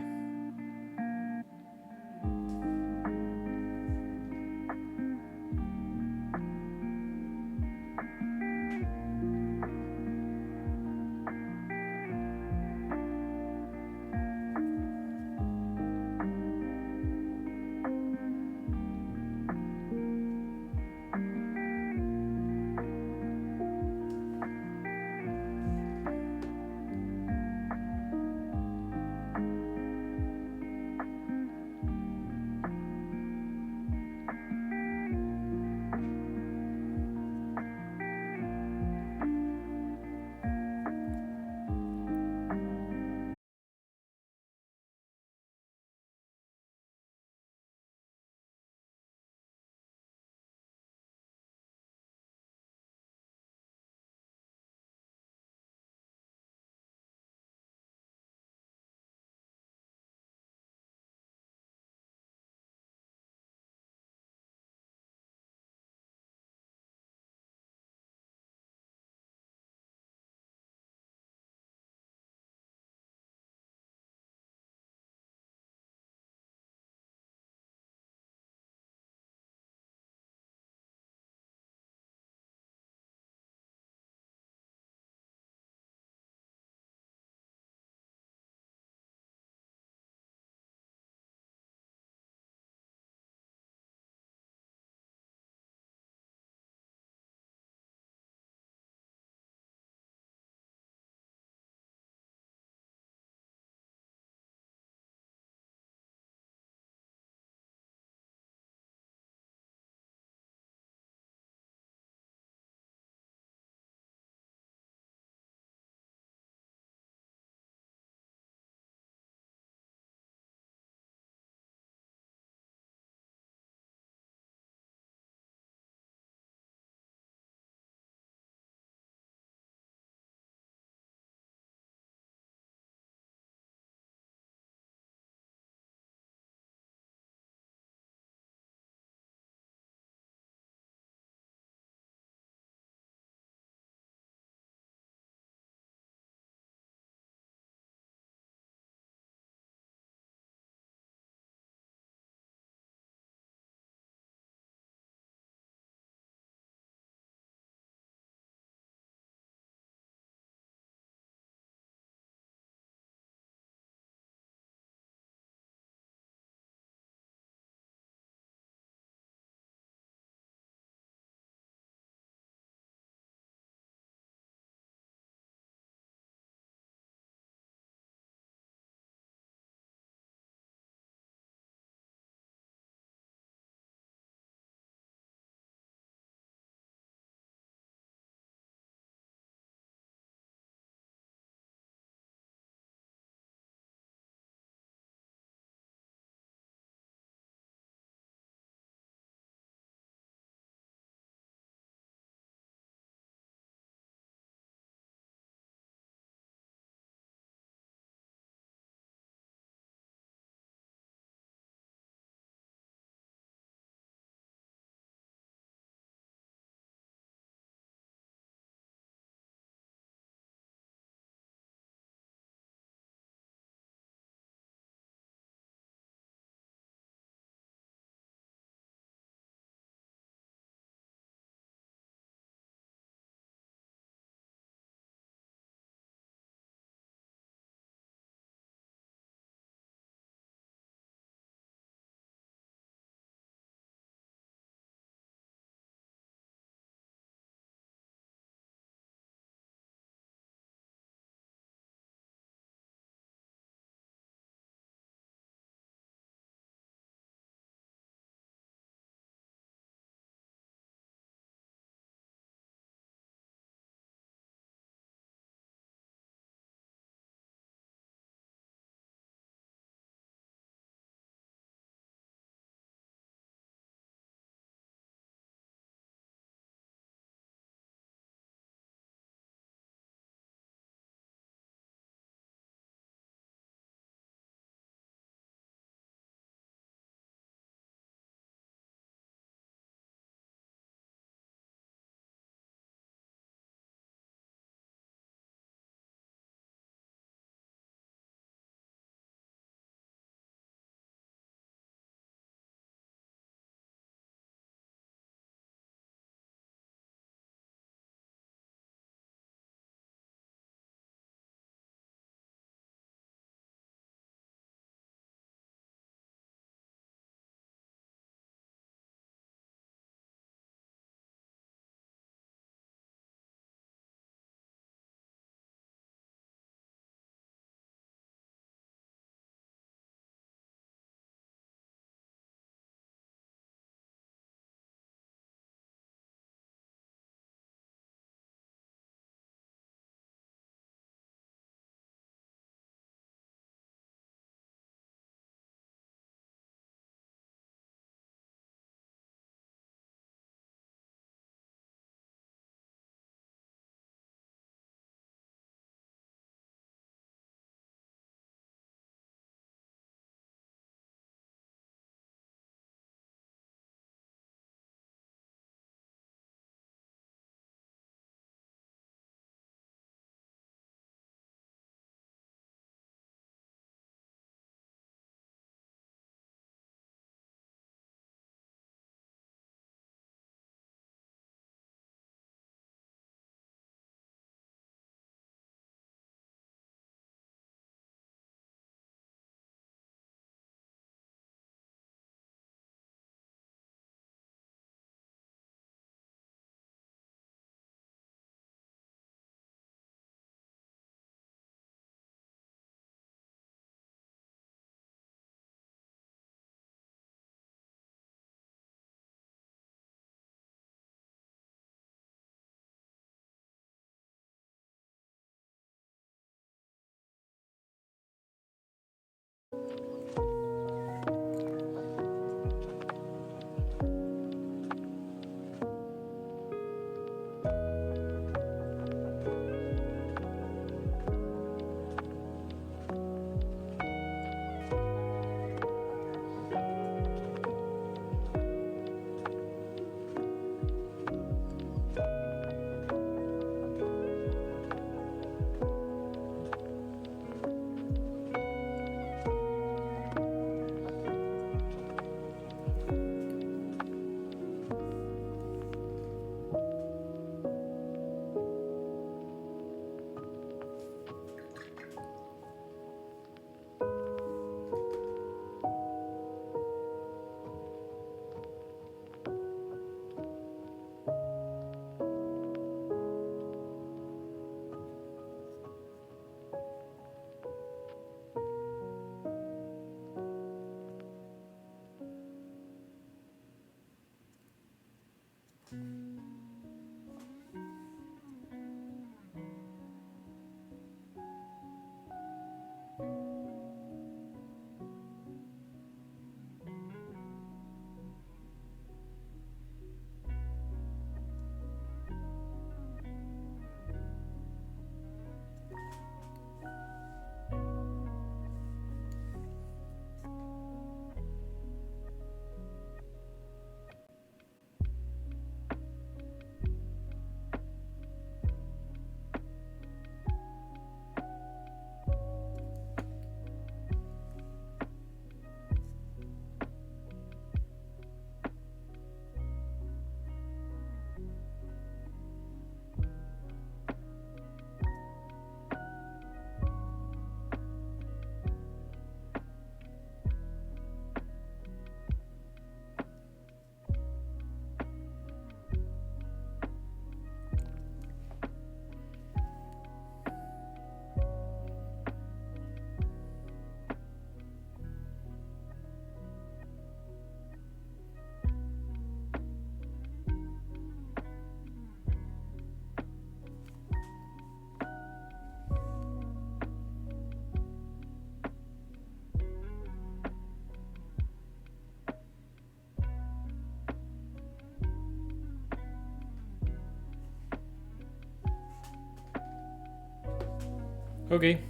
Okay.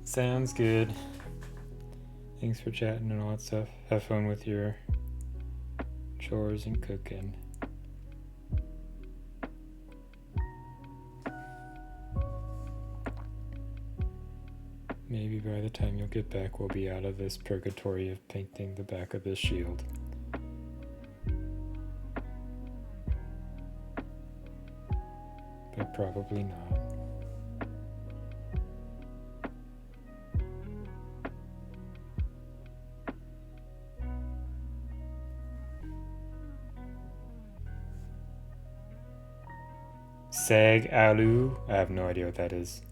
Sounds good. Thanks for chatting and all that stuff. Have fun with your chores and cooking. Maybe by the time you'll get back, we'll be out of this purgatory of painting the back of this shield. But probably not. Sag Alu? I have no idea what that is.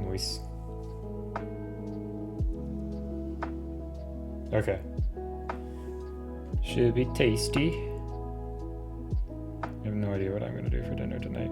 Nice. Okay. Should be tasty. I have no idea what I'm gonna do for dinner tonight.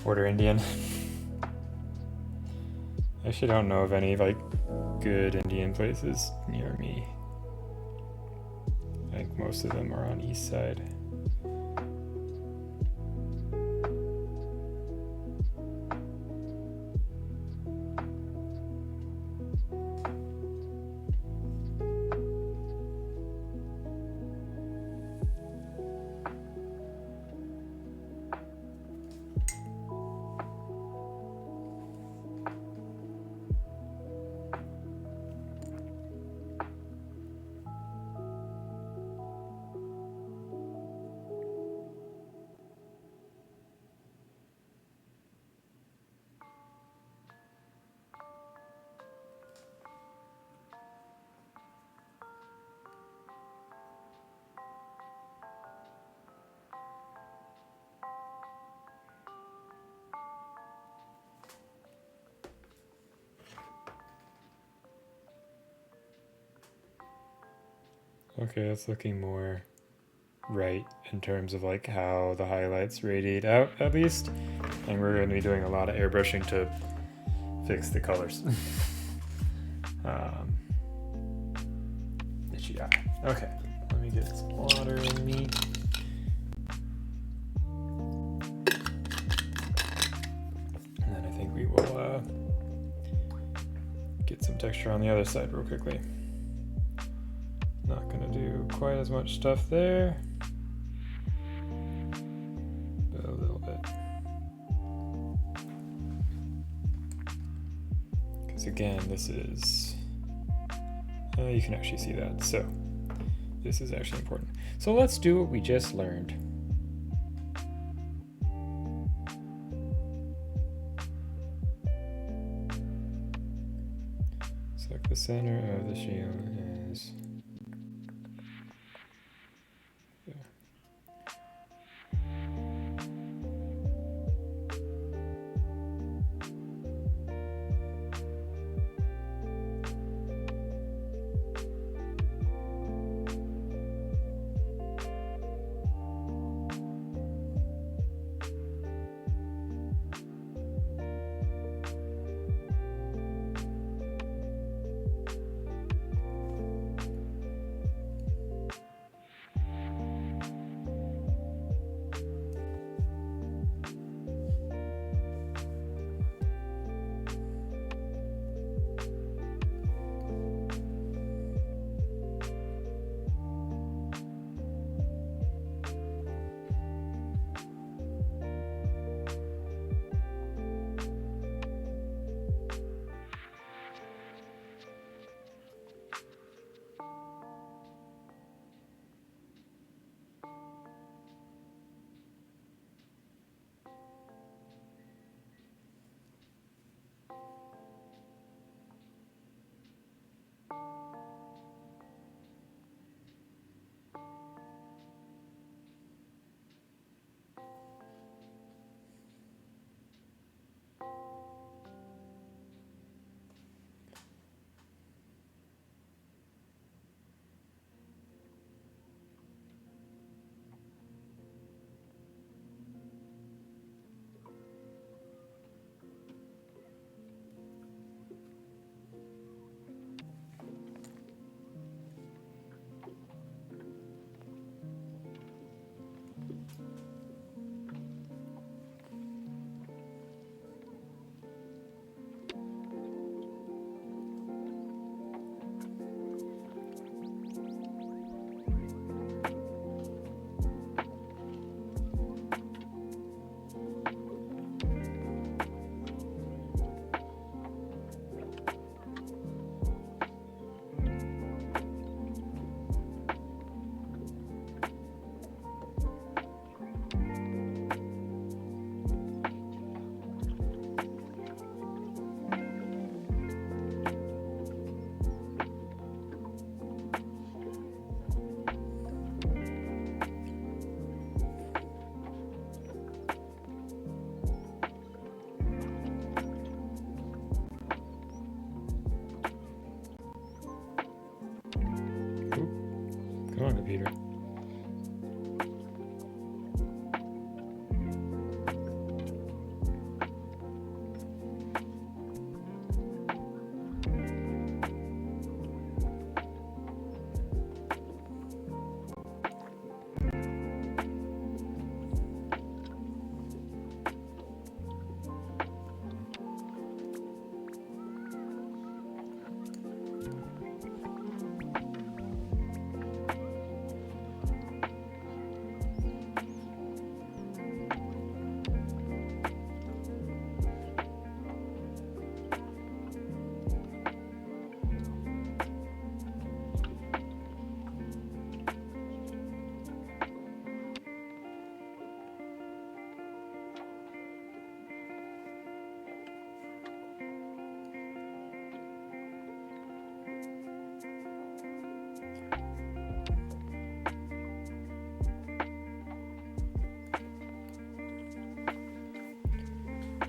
Order Indian. I actually don't know of any like good Indian places near me. I think most of them are on east side. Okay, that's looking more right in terms of like how the highlights radiate out at least. And we're going to be doing a lot of airbrushing to fix the colors. Yeah. Okay, let me get some water in me. And then I think we will get some texture on the other side real quickly. Not gonna do quite as much stuff there, but a little bit. Because again, this is, you can actually see that. So this is actually important. So let's do what we just learned. Select the center of the shield is there.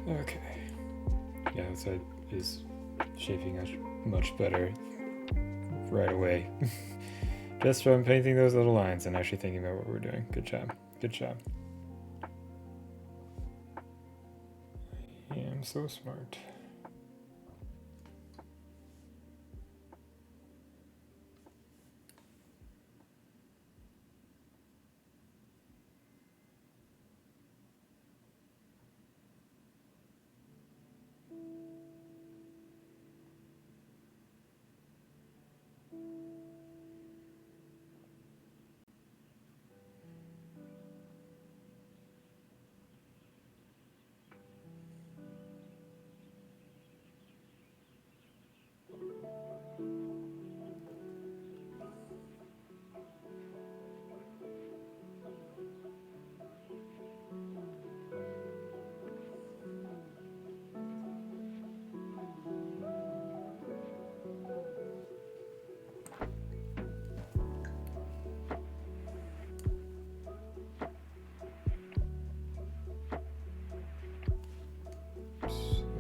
Okay. Yeah, that side is shaping much better right away. Just from painting those little lines and actually thinking about what we're doing. Good job. Good job. I am so smart.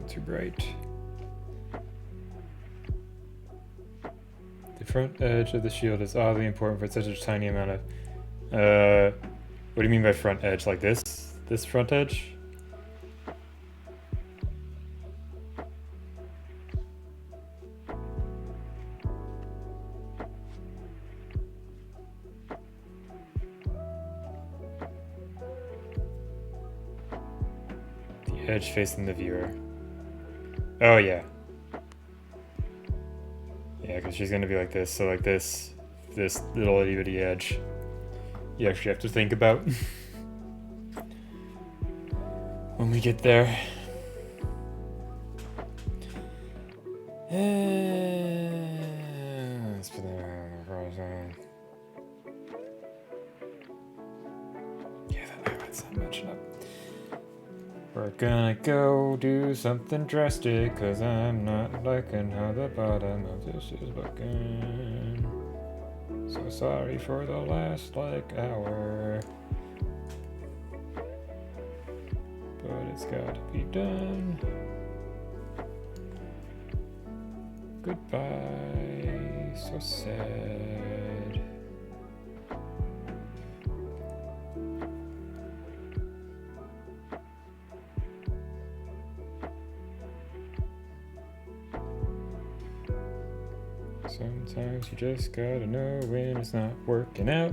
Too bright. The front edge of the shield is oddly important for such a tiny amount of... what do you mean by front edge? Like this? This front edge? The edge facing the viewer. Oh, yeah. Yeah, because she's going to be like this. So like this little itty bitty edge. You actually have to think about when we get there. Let's put that on the horizon. Yeah, that's not matching up. We're gonna go do something drastic, cause I'm not liking how the bottom of this is looking. So sorry for the last hour. But it's gotta be done. Goodbye, so sad. Sometimes you just gotta know when it's not working out.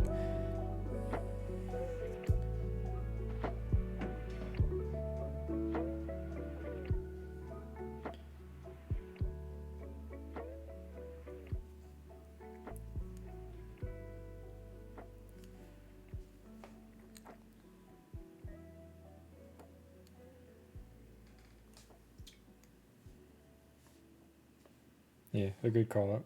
Yeah, a good call out.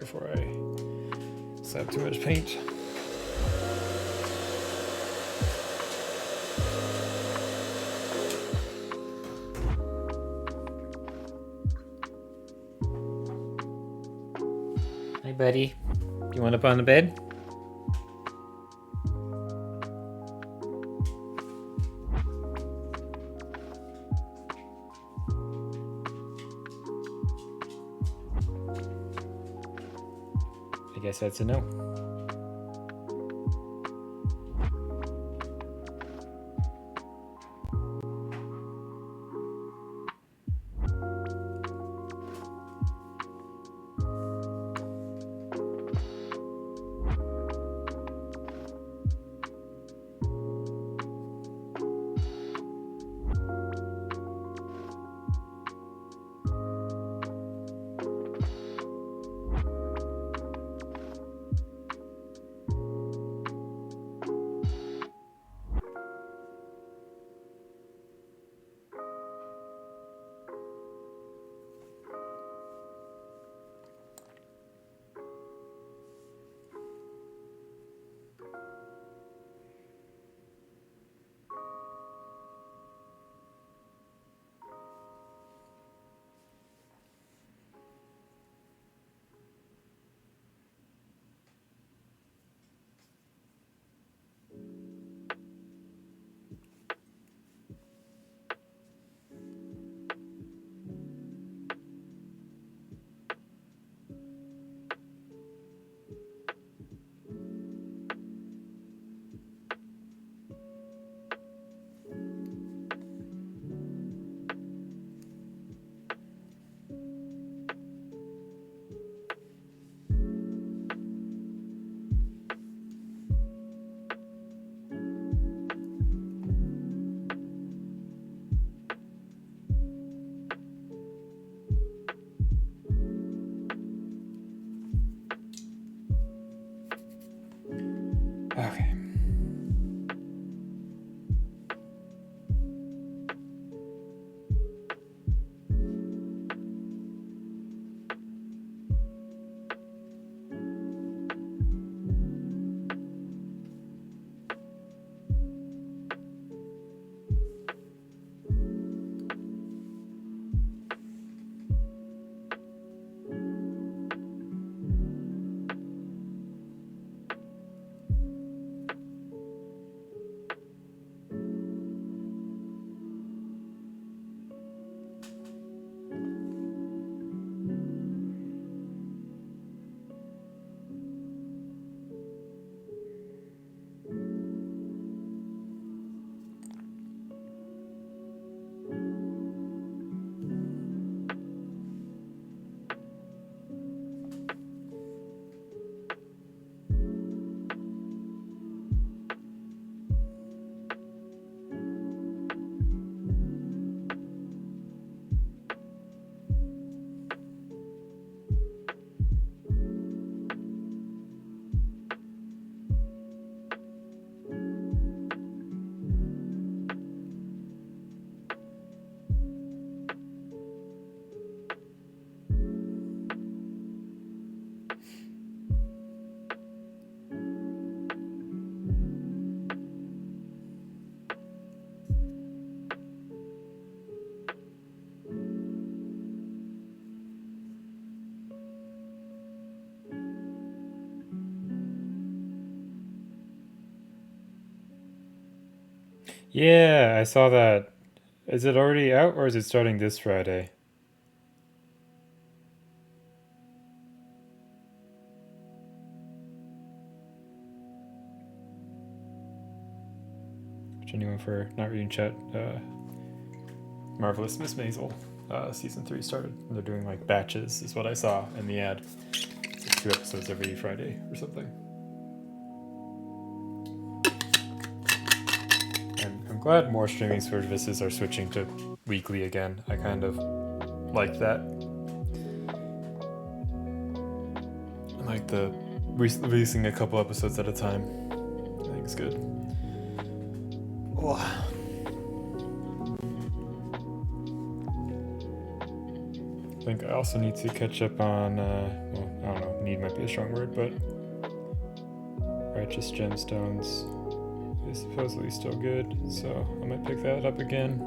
Before I slap too much paint.
Hi, buddy. You want up on the bed?
I guess that's a no. Okay. Yeah, I saw that. Is it already out or is it starting this Friday? Which anyone for not reading chat? Marvelous Miss Maisel, season 3 started. And they're doing like batches, is what I saw in the ad. It's 2 episodes every Friday or something. And I'm glad more streaming services are switching to weekly again. I kind of like that. I like the releasing a couple episodes at a time. I think it's good. Oh. I think I also need to catch up on, well, I don't know, need might be a strong word, but Righteous Gemstones is supposedly still good, so I might pick that up again.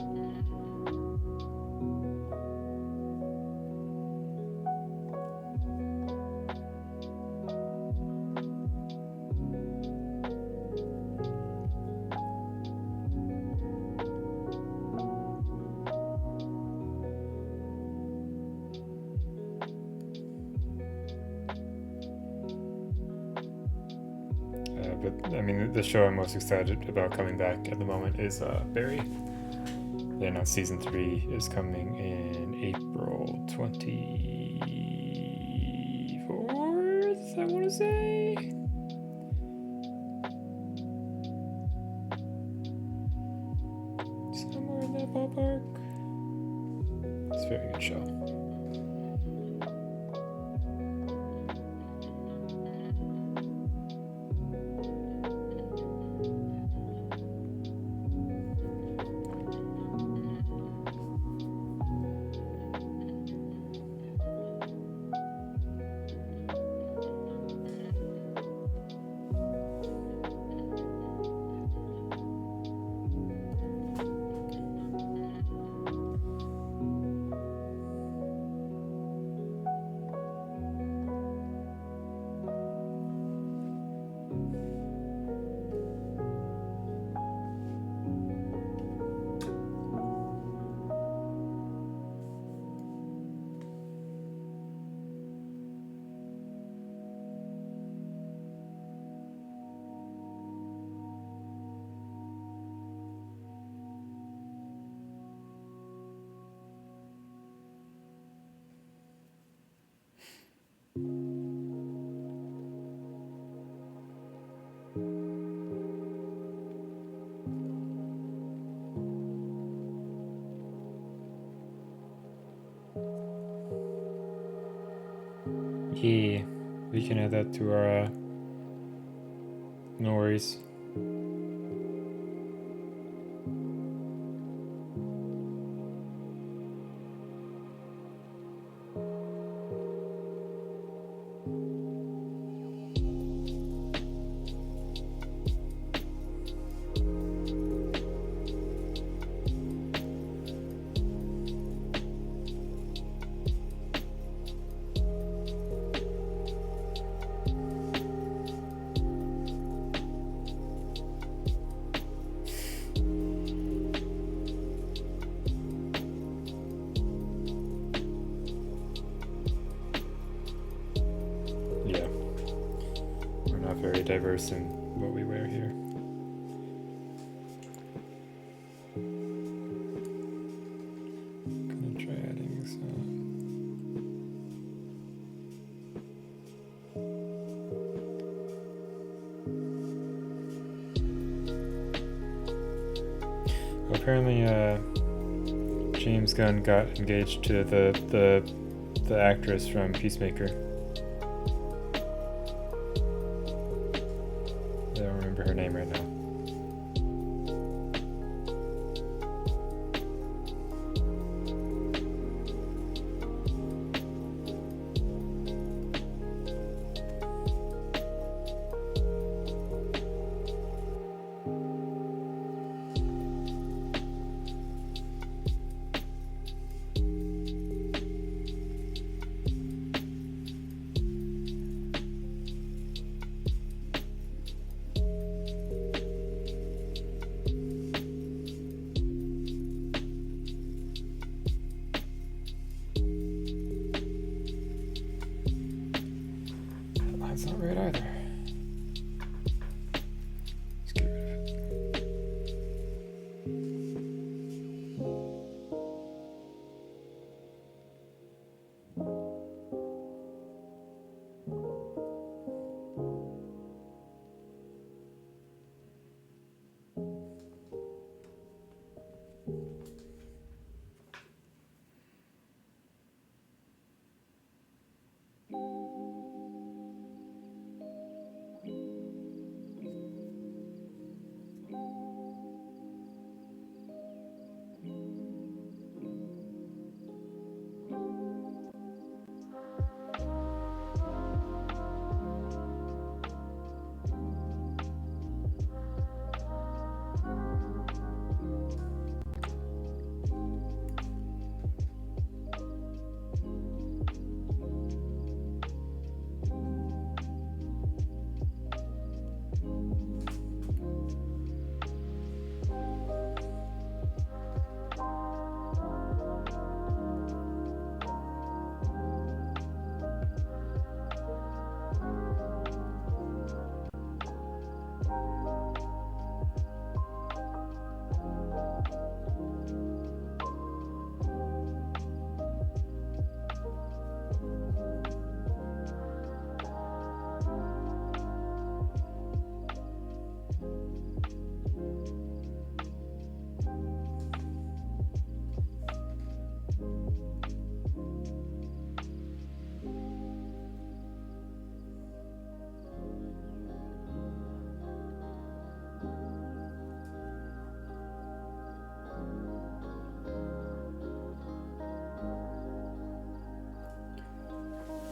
But I mean, the show I'm most excited about coming back at the moment is Barry. They announced season 3 is coming in April 24th, I want to say. Somewhere in that ballpark. It's a very good show. Yeah, we can add that to our No worries. Yeah. We're not very diverse in what we wear here. Gonna try adding some. Apparently, James Gunn got engaged to the actress from Peacemaker. I don't remember her name right now. That's not right either. Let's get rid of it.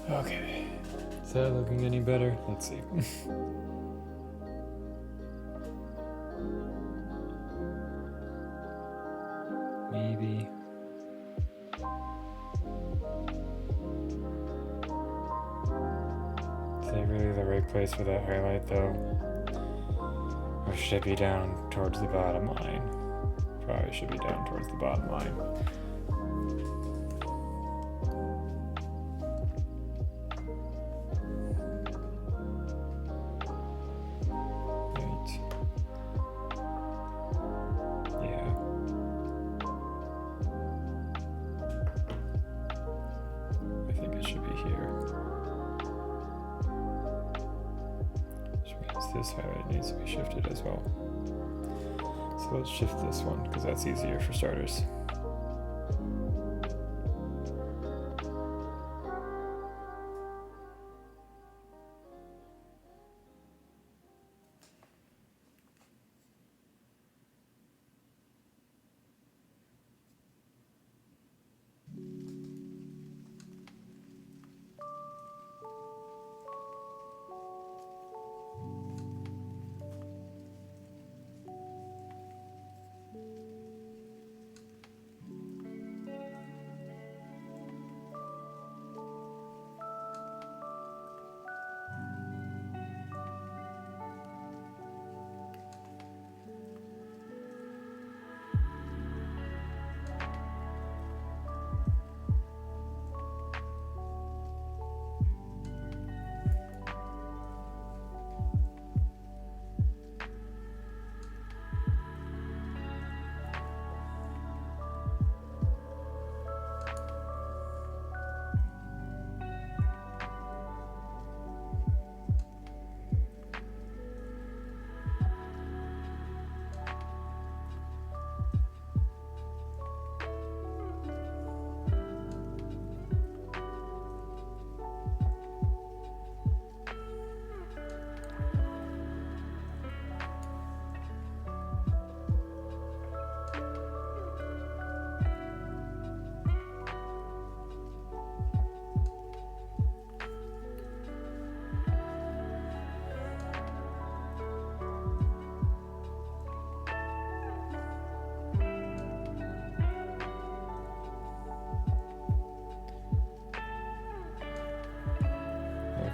Okay. Is that looking any better? Let's see. Maybe. Is that really the right place for that highlight though? Or should it be down towards the bottom line? Probably should be down towards the bottom line. Right. Yeah. I think it should be here. Which means this highlight needs to be shifted as well. So let's shift this one because that's easier for starters.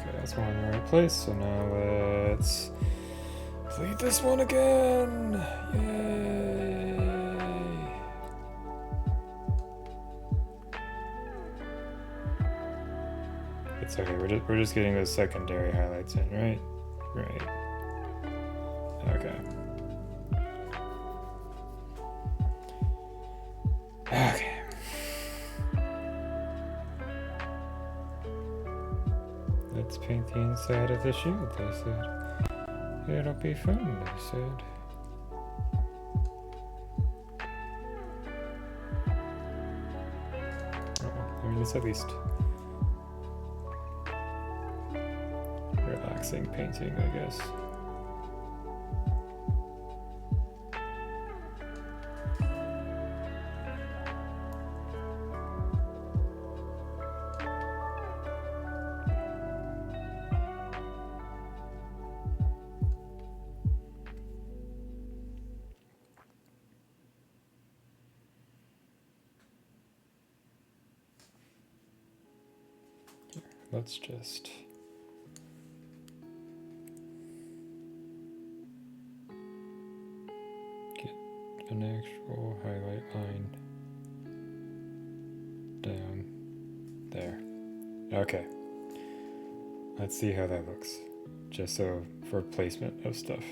Okay, that's one in the right place. So now let's pleat this one again. Yay! It's okay. We're just getting those secondary highlights in, right? Right. Okay. Okay. Let's paint the inside of the shield, they said. It'll be fun, they said. Oh, I mean, it's at least relaxing painting, I guess. Let's just get an actual highlight line down there. Okay. Let's see how that looks. Just so for placement of stuff.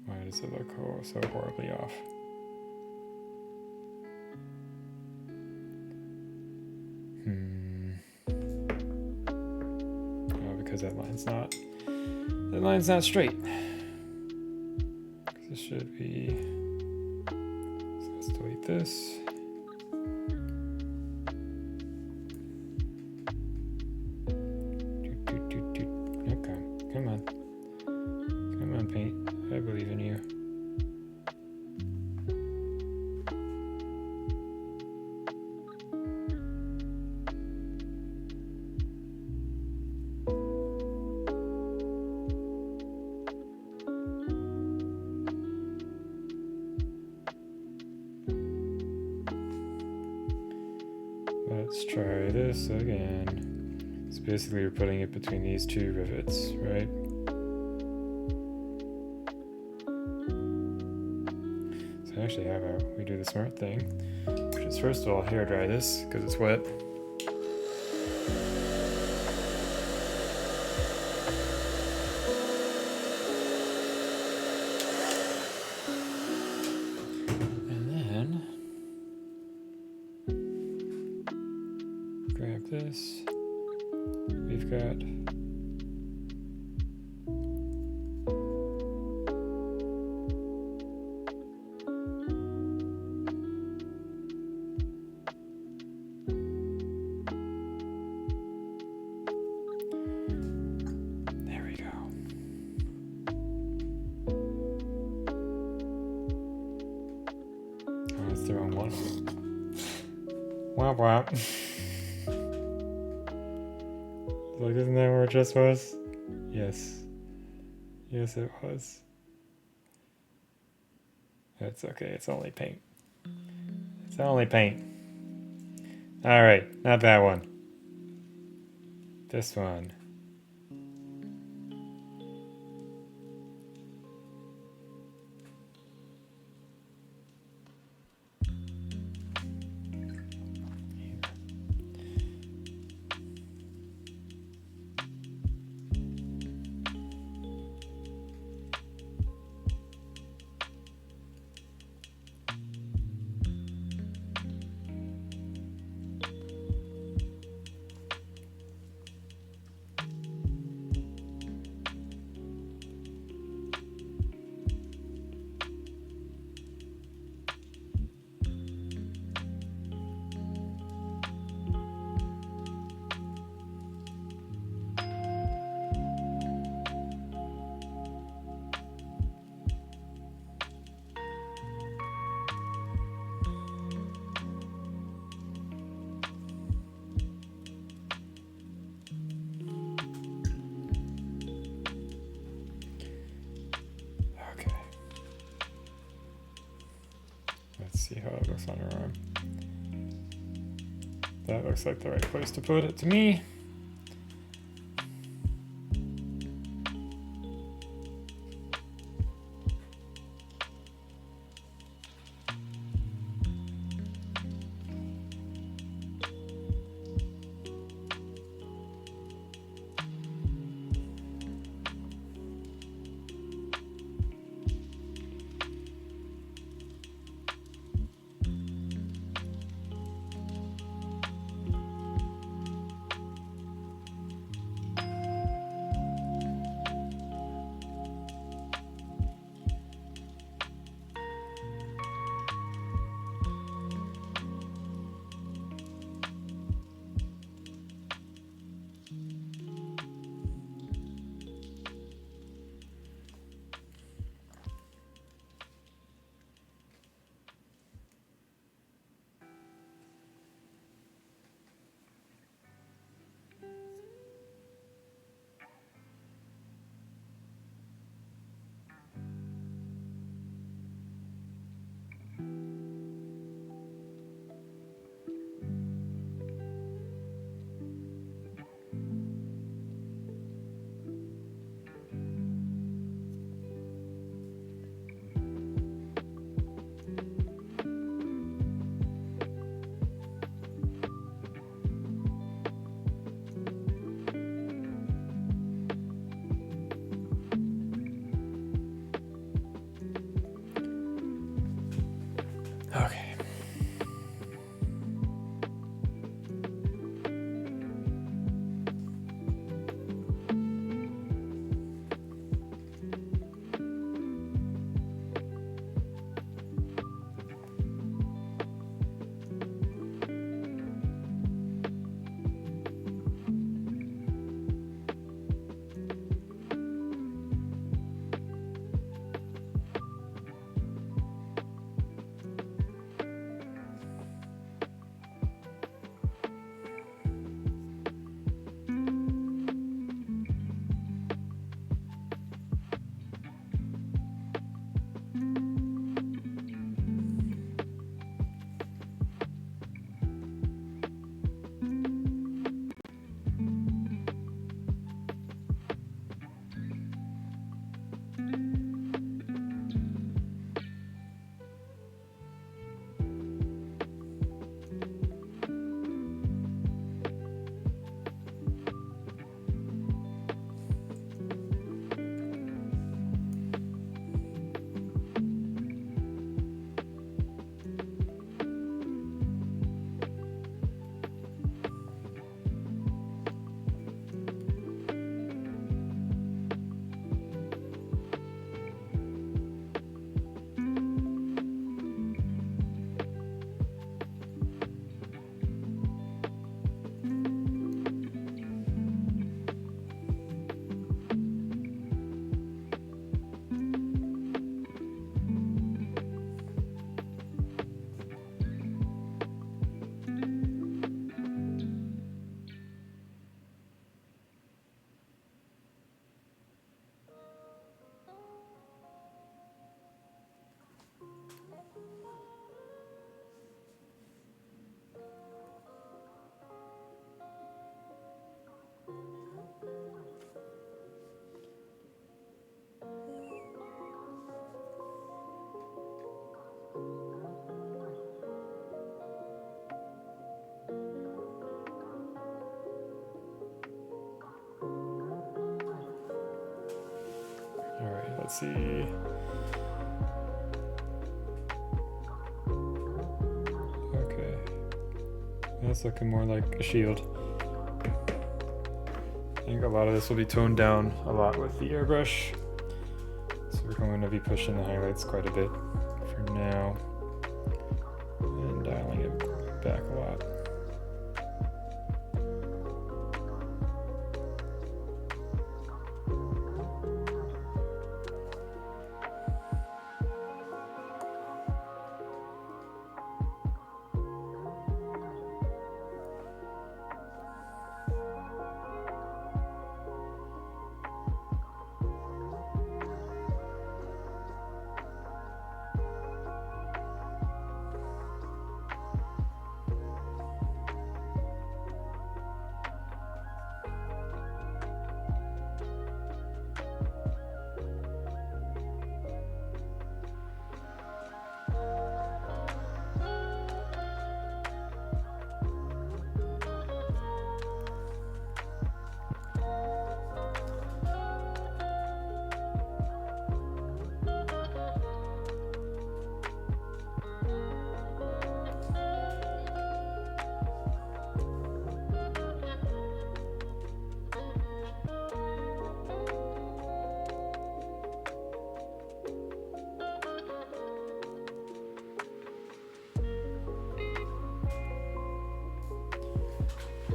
Why does it look so horribly off? Because that line's not straight. This should be, so let's delete this. Okay, come on paint, I believe in you. Let's try this again. So basically we're putting it between these two rivets, right? So actually how about we do the smart thing, which is first of all hair dry this because it's wet. This we've got there we go. Oh, that's the wrong one. Wow, wow. Like, isn't that where it just was? Yes. Yes, it was. That's okay, it's only paint. It's only paint. Alright, not that one. This one. See how it looks on her arm. That looks like the right place to put it to me. Okay. All right, let's see. Okay. That's looking more like a shield. I think a lot of this will be toned down a lot with the airbrush. So we're going to be pushing the highlights quite a bit for now. And dialing it back a lot.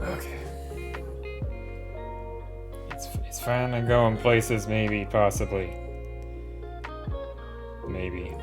Okay. It's finally going places, maybe, possibly. Maybe.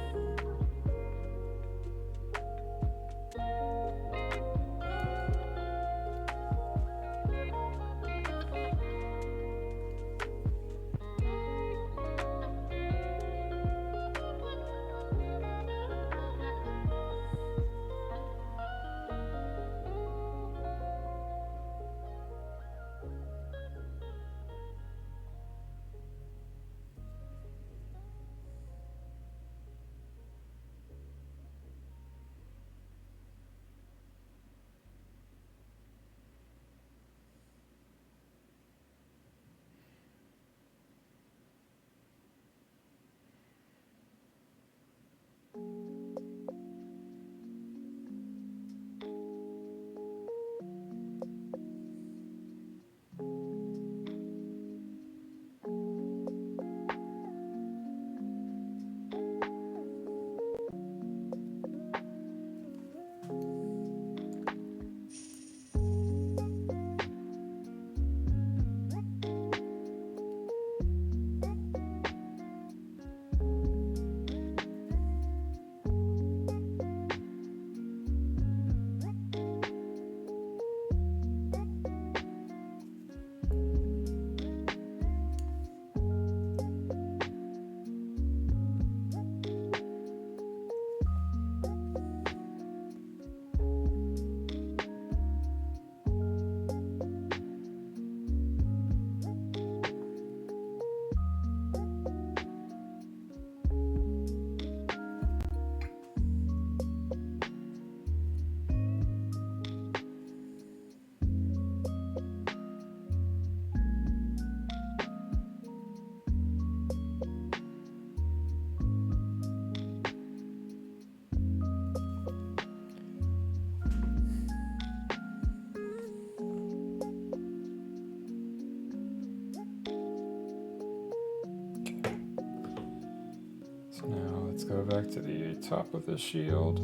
Let's go back to the top of the shield.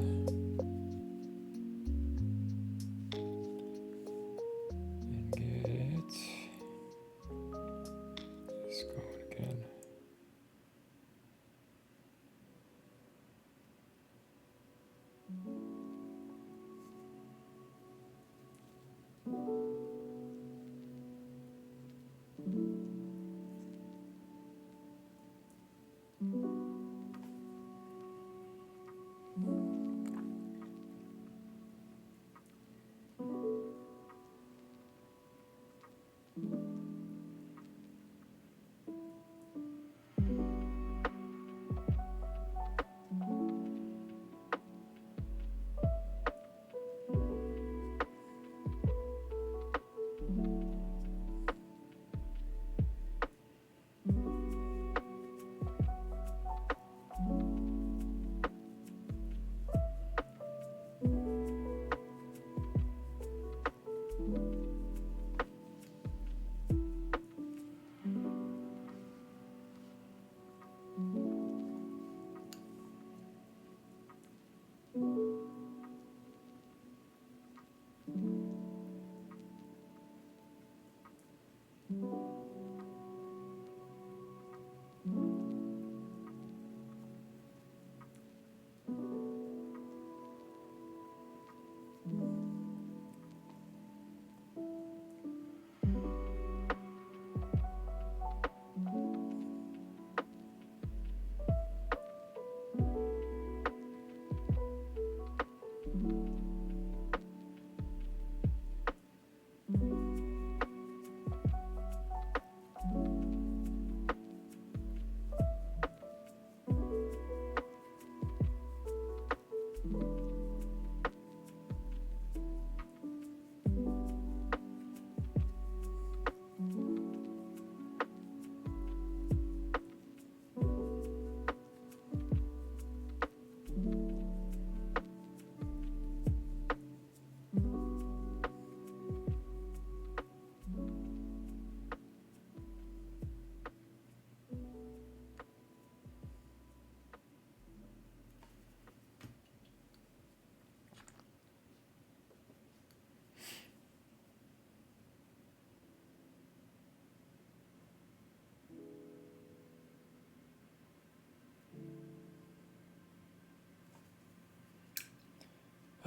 And get this going again.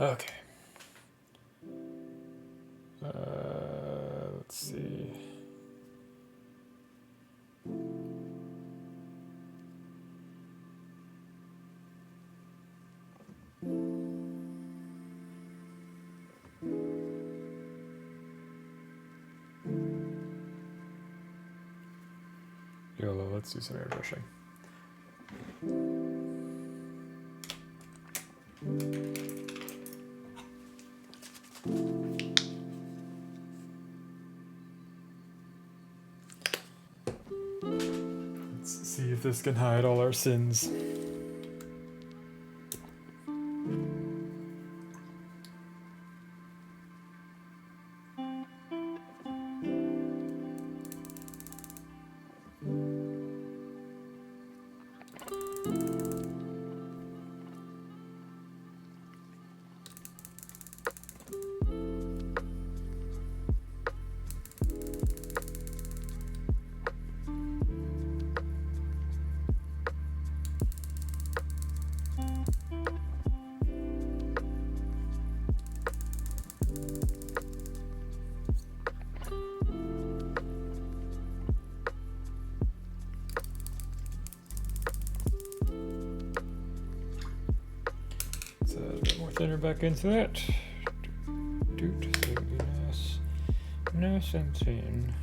Okay. Let's see. YOLO, let's do some airbrushing. Let's see if this can hide all our sins. A bit more thinner back into that. So it'll be nice and thin.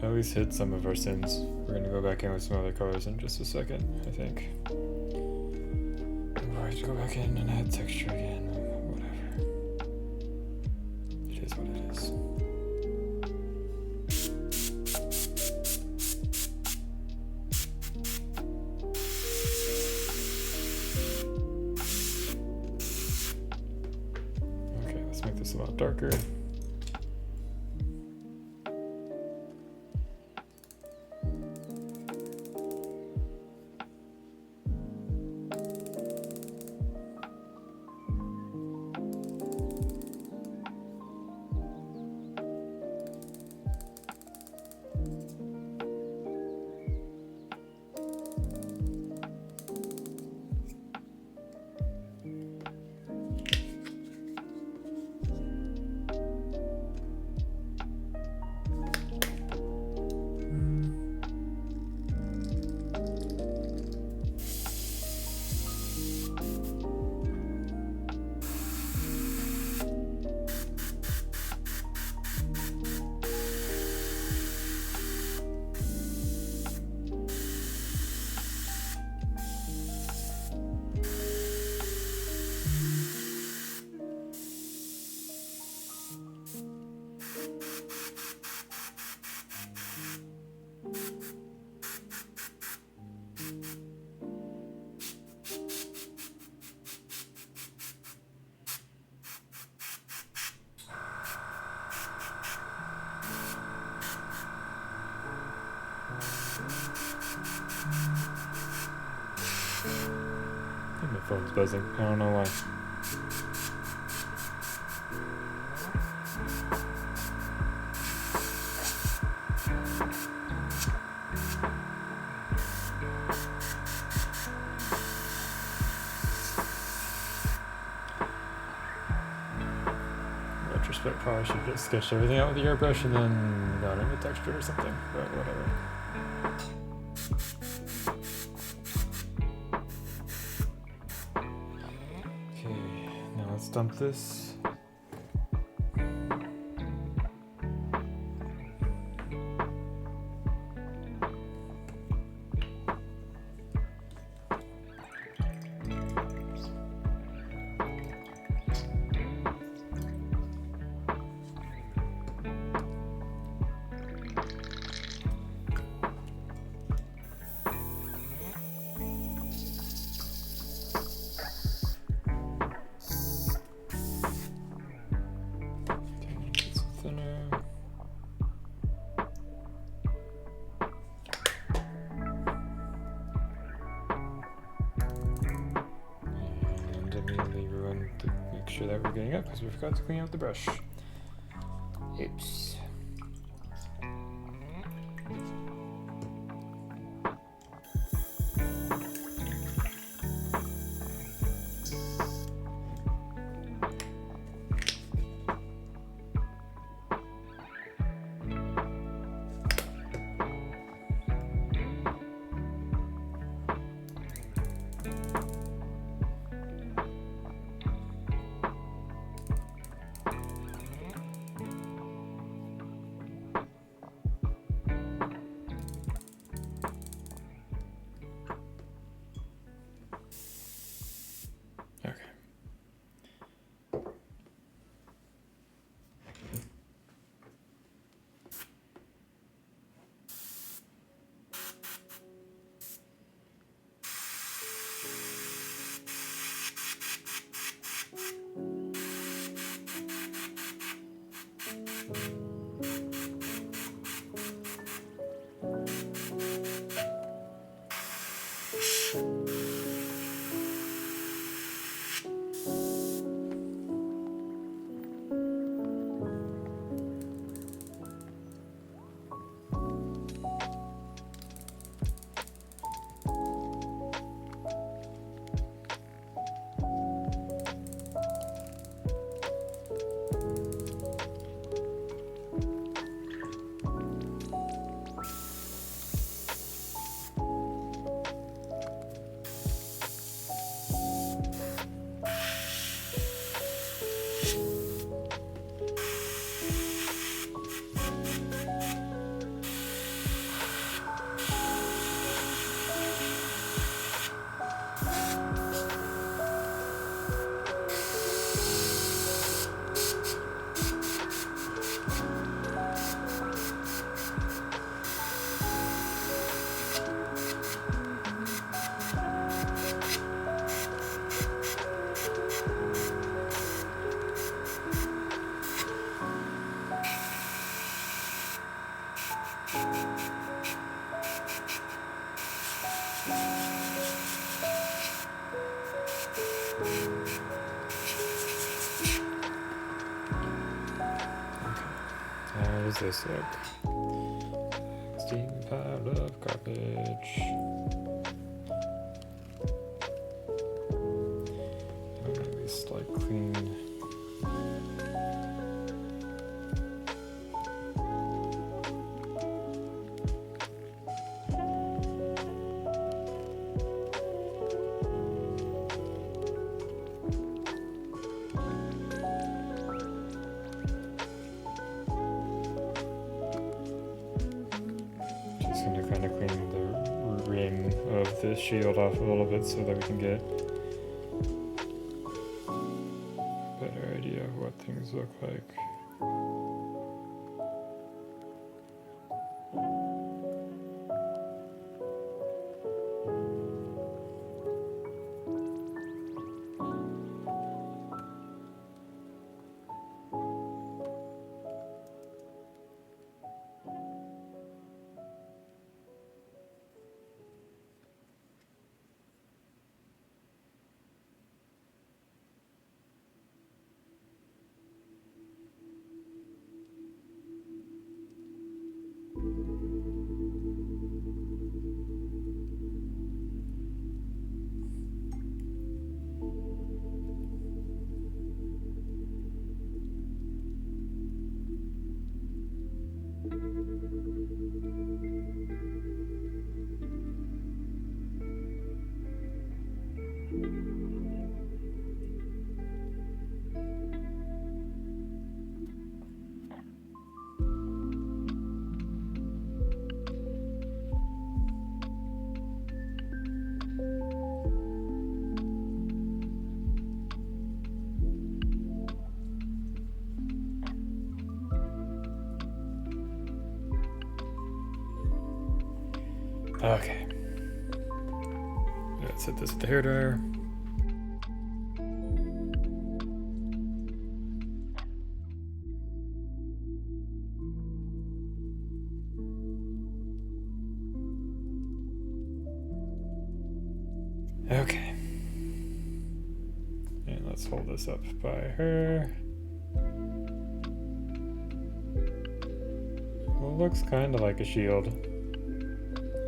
at least hid some of our sins. We're gonna go back in with some other colors in just a second, I think. We're going to go back in and add texture again. Whatever. It is what it is. Okay, let's make this a lot darker. I think my phone's buzzing. I don't know why. In retrospect, probably should have just sketched everything out with the airbrush and then gone in with texture or something, but whatever. Let's dump this. Sure that we're getting up because we forgot to clean out the brush. Oops. How does this look? Steam pile of garbage. At least like clean. Just gonna kind of clean the rim of this shield off a little bit so that we can get a better idea of what things look like. Okay. Let's hit this with the hairdryer. Okay. And let's hold this up by her. Well, it looks kind of like a shield,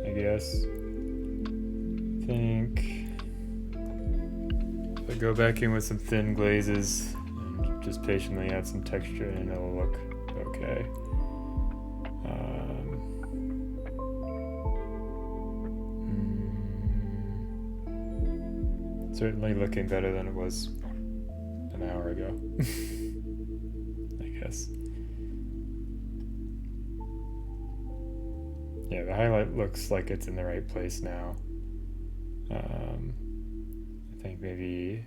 I guess. I think if I go back in with some thin glazes and just patiently add some texture in, it'll look okay. Certainly looking better than it was an hour ago, I guess. Yeah, the highlight looks like it's in the right place now. I think maybe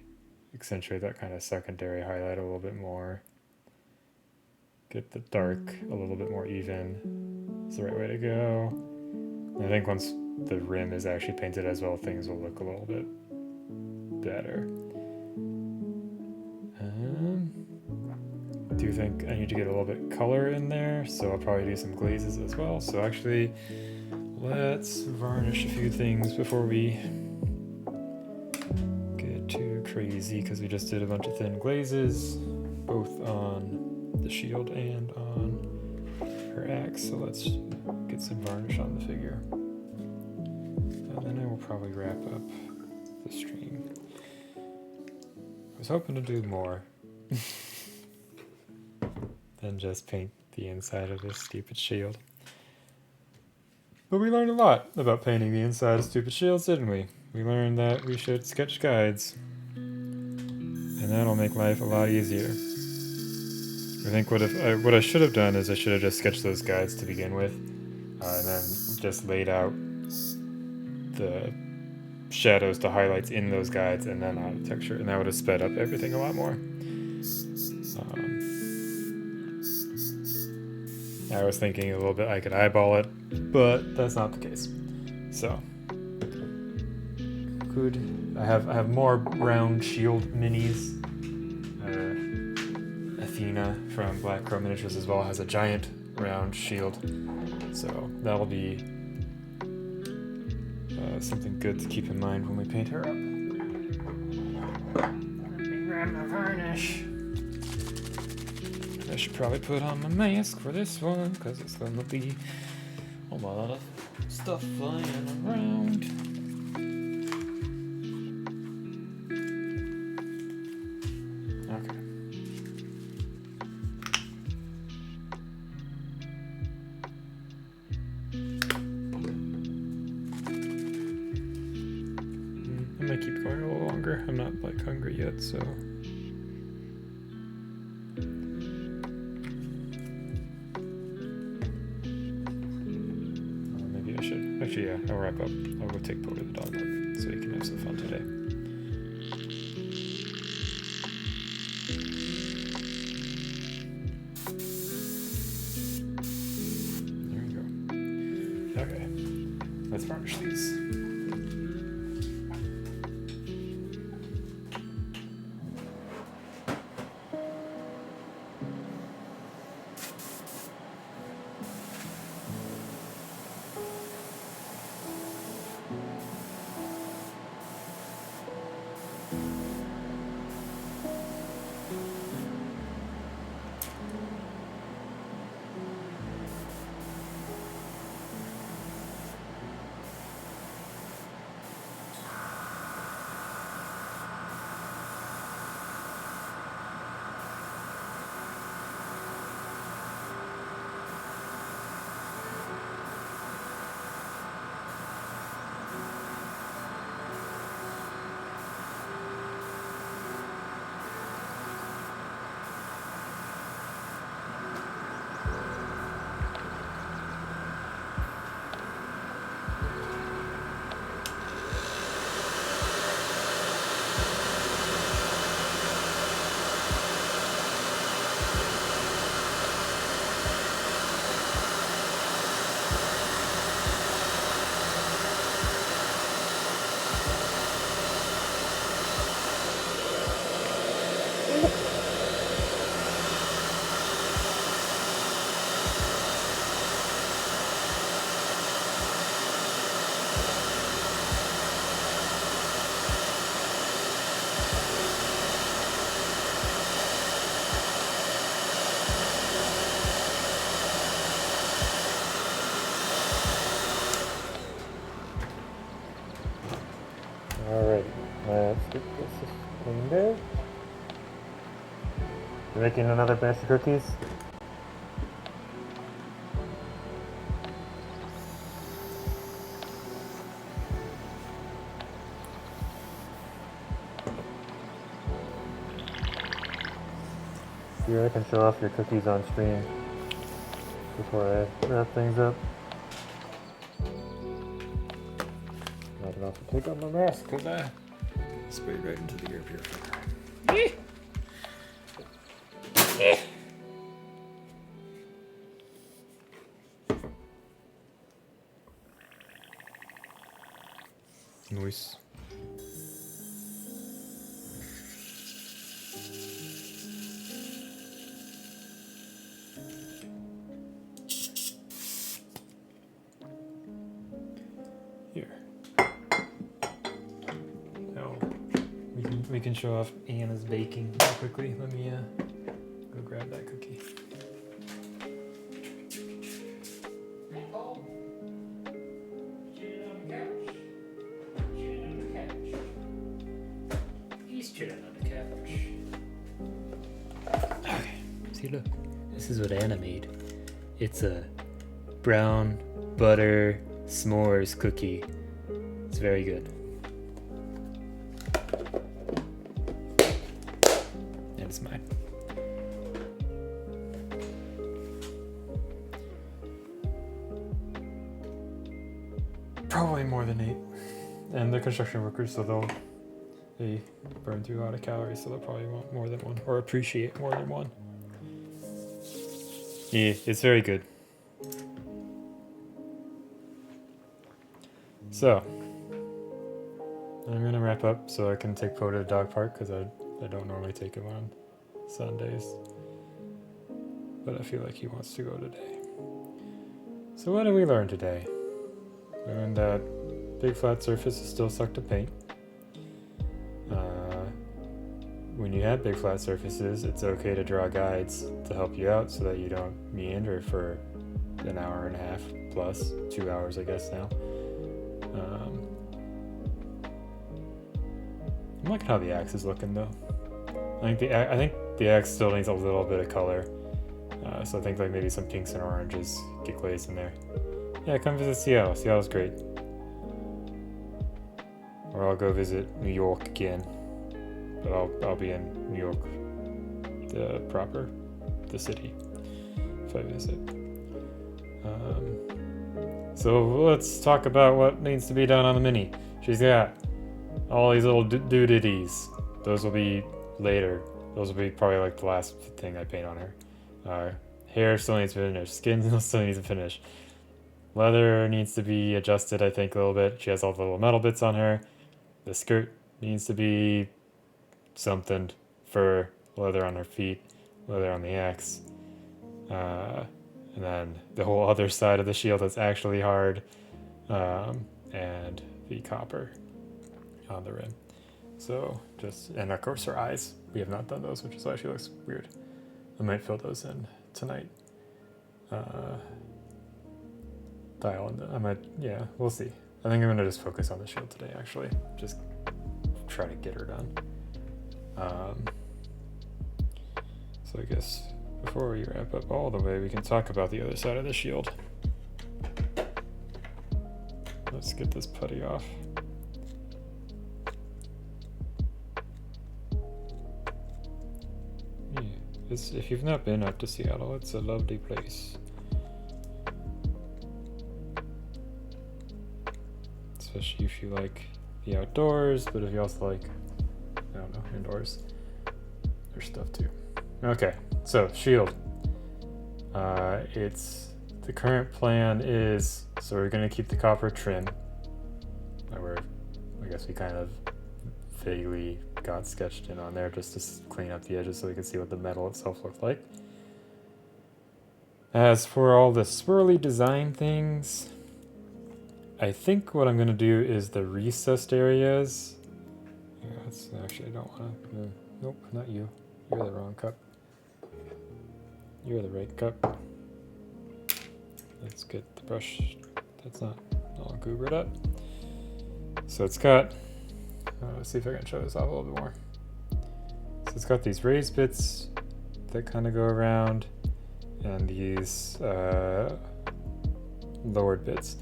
accentuate that kind of secondary highlight a little bit more. Get the dark a little bit more even. It's the right way to go. And I think once the rim is actually painted as well, things will look a little bit better. I do think I need to get a little bit color in there, so I'll probably do some glazes as well. So actually, let's varnish a few things before we get too crazy, because we just did a bunch of thin glazes, both on the shield and on her axe. So let's get some varnish on the figure. And then I will probably wrap up the stream. I was hoping to do more than just paint the inside of this stupid shield. But we learned a lot about painting the inside of stupid shields, didn't we? We learned that we should sketch guides. And that'll make life a lot easier. I think what I should have done is I should have just sketched those guides to begin with, and then just laid out the shadows to highlights in those guides and then add texture, and that would have sped up everything a lot more. I was thinking a little bit I could eyeball it, but that's not the case. So I have more round shield minis. Athena from Black Crow Miniatures as well has a giant round shield, so that'll be something good to keep in mind when we paint her up. Let me grab my varnish. I should probably put on my mask for this one because it's going to be a lot of stuff flying around. Okay. I might keep going a little longer. I'm not like hungry yet, so. Maybe I should. Actually, yeah, I'll wrap up. I'll go take Bo to the dog park so he can have some fun today. There we go. Okay, let's varnish these. Alright, let's get this cleaned out. You're making another batch of cookies? Here, I can show off your cookies on stream before I wrap things up. I can also take off my mask because I sprayed right into the air purifier. Nice. Here. Now we can show off Anna's baking real quickly. Let me go grab that cookie.
Chilling on the couch. Okay. See, look. This is what Anna made. It's a brown butter s'mores cookie. It's very good. And it's mine.
Probably more than 8. And they're construction workers, so they burn through a lot of calories, so they'll probably want more than one, or appreciate more than one. Yeah, it's very good. So, I'm gonna wrap up so I can take Poe to the dog park, because I don't normally take him on Sundays. But I feel like he wants to go today. So what did we learn today? We learned that big flat surface is still sucked to paint. when you have big flat surfaces, it's okay to draw guides to help you out so that you don't meander for an hour and a half plus 2 hours, I guess now. I'm liking how the axe is looking though. I think the axe still needs a little bit of color, so I think like maybe some pinks and oranges get glazed in there. Yeah, come visit Seattle. Seattle's great. Or I'll go visit New York again, but I'll be in New York, the city, if I visit. So let's talk about what needs to be done on the Mini. She's got all these little doodities. Those will be later. Those will be probably like the last thing I paint on her. Hair still needs to finish. Skin still needs to finish. Leather needs to be adjusted, I think, a little bit. She has all the little metal bits on her. The skirt needs to be something. Fur, leather on her feet, leather on the axe. And then the whole other side of the shield that's actually hard. And the copper on the rim. So and of course her eyes. We have not done those, which is why she looks weird. I might fill those in tonight. Yeah, we'll see. I think I'm gonna just focus on the shield today, actually. Just try to get her done. So I guess before we wrap up all the way, we can talk about the other side of the shield. Let's get this putty off. Yeah, if you've not been up to Seattle, it's a lovely place. Especially if you like the outdoors, but if you also like, I don't know, indoors, there's stuff too. Okay, so shield. The current plan is, so we're gonna keep the copper trim. I guess we kind of vaguely got sketched in on there just to clean up the edges so we can see what the metal itself looked like. As for all the swirly design things, I think what I'm gonna do is the recessed areas. Yeah, actually I don't wanna. Nope, not you. You're the wrong cup. You're the right cup. Let's get the brush. That's not all goobered up. So it's got. Let's see if I can show this off a little bit more. So it's got these raised bits that kind of go around, and these lowered bits.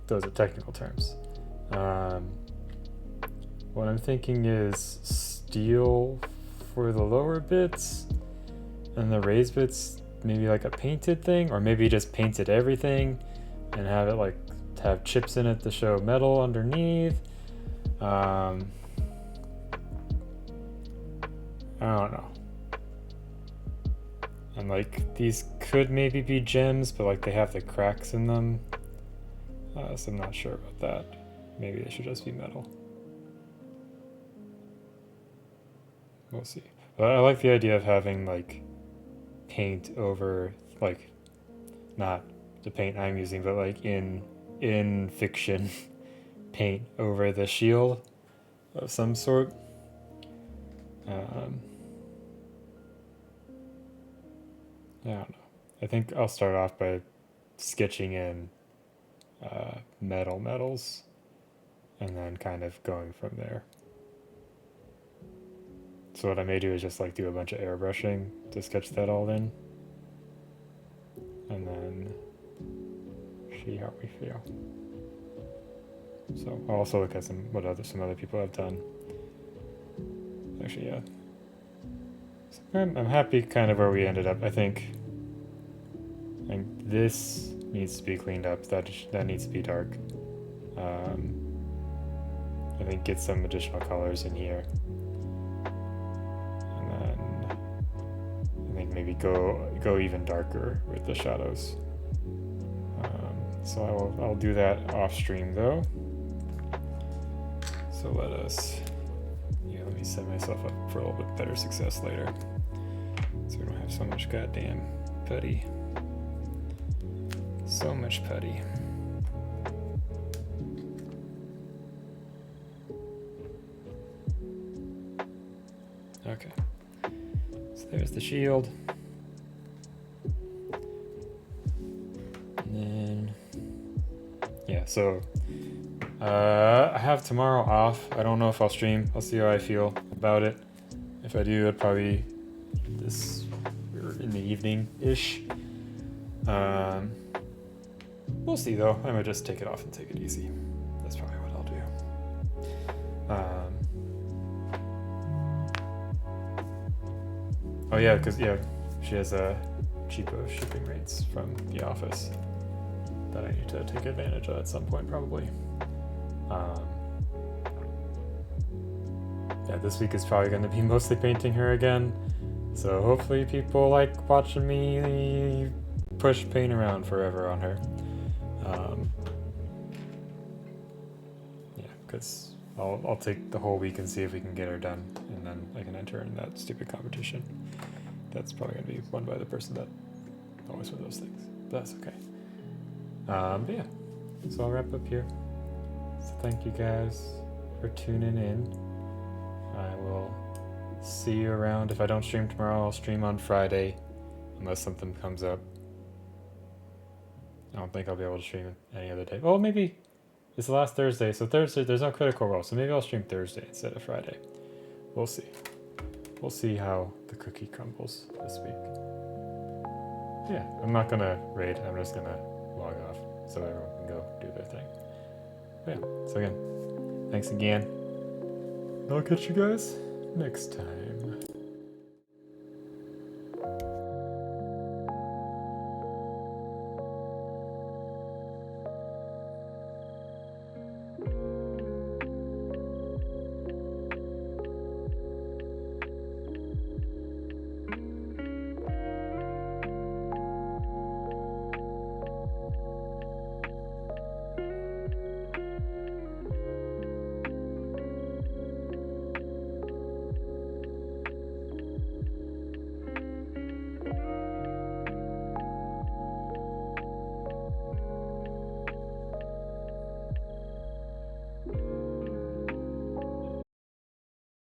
Those are technical terms. What I'm thinking is steel for the lower bits, and the raised bits maybe like a painted thing, or maybe just painted everything and have it like have chips in it to show metal underneath. I don't know. And like these could maybe be gems, but like they have the cracks in them, so I'm not sure about that. Maybe they should just be metal. We'll see. But I like the idea of having like paint over, like not the paint I'm using, but like in fiction paint over the shield of some sort. I don't know. I think I'll start off by sketching in metals and then kind of going from there. So what I may do is just like do a bunch of airbrushing to sketch that all in, and then see how we feel. So I'll also look at some other people have done. Actually, yeah. So I'm happy kind of where we ended up. I think this needs to be cleaned up. That needs to be dark. I think get some additional colors in here. I think maybe go even darker with the shadows. So I'll do that off stream though. So let me set myself up for a little bit better success later, so we don't have so much goddamn putty. So much putty. Okay. So there's the shield. And then, yeah, so I have tomorrow off. I don't know if I'll stream. I'll see how I feel about it. If I do, it'd probably this in the evening-ish. We'll see though. I might just take it off and take it easy. That's probably what I'll do. Oh yeah, because she has cheapo shipping rates from the office that I need to take advantage of at some point probably. Yeah, this week is probably going to be mostly painting her again. So hopefully people like watching me push paint around forever on her. Yeah, because I'll take the whole week and see if we can get her done, and then I can enter in that stupid competition. That's probably going to be won by the person that always wins those things. But that's okay. But yeah, so I'll wrap up here. So thank you guys for tuning in. I will see you around. If I don't stream tomorrow, I'll stream on Friday, unless something comes up. I don't think I'll be able to stream any other day. Well, maybe it's the last Thursday, so Thursday there's no Critical Role, so maybe I'll stream Thursday instead of Friday. We'll see. We'll see how the cookie crumbles this week. Yeah, I'm not gonna raid. I'm just gonna log off so everyone can go do their thing. But yeah, so again, thanks again. I'll catch you guys next time.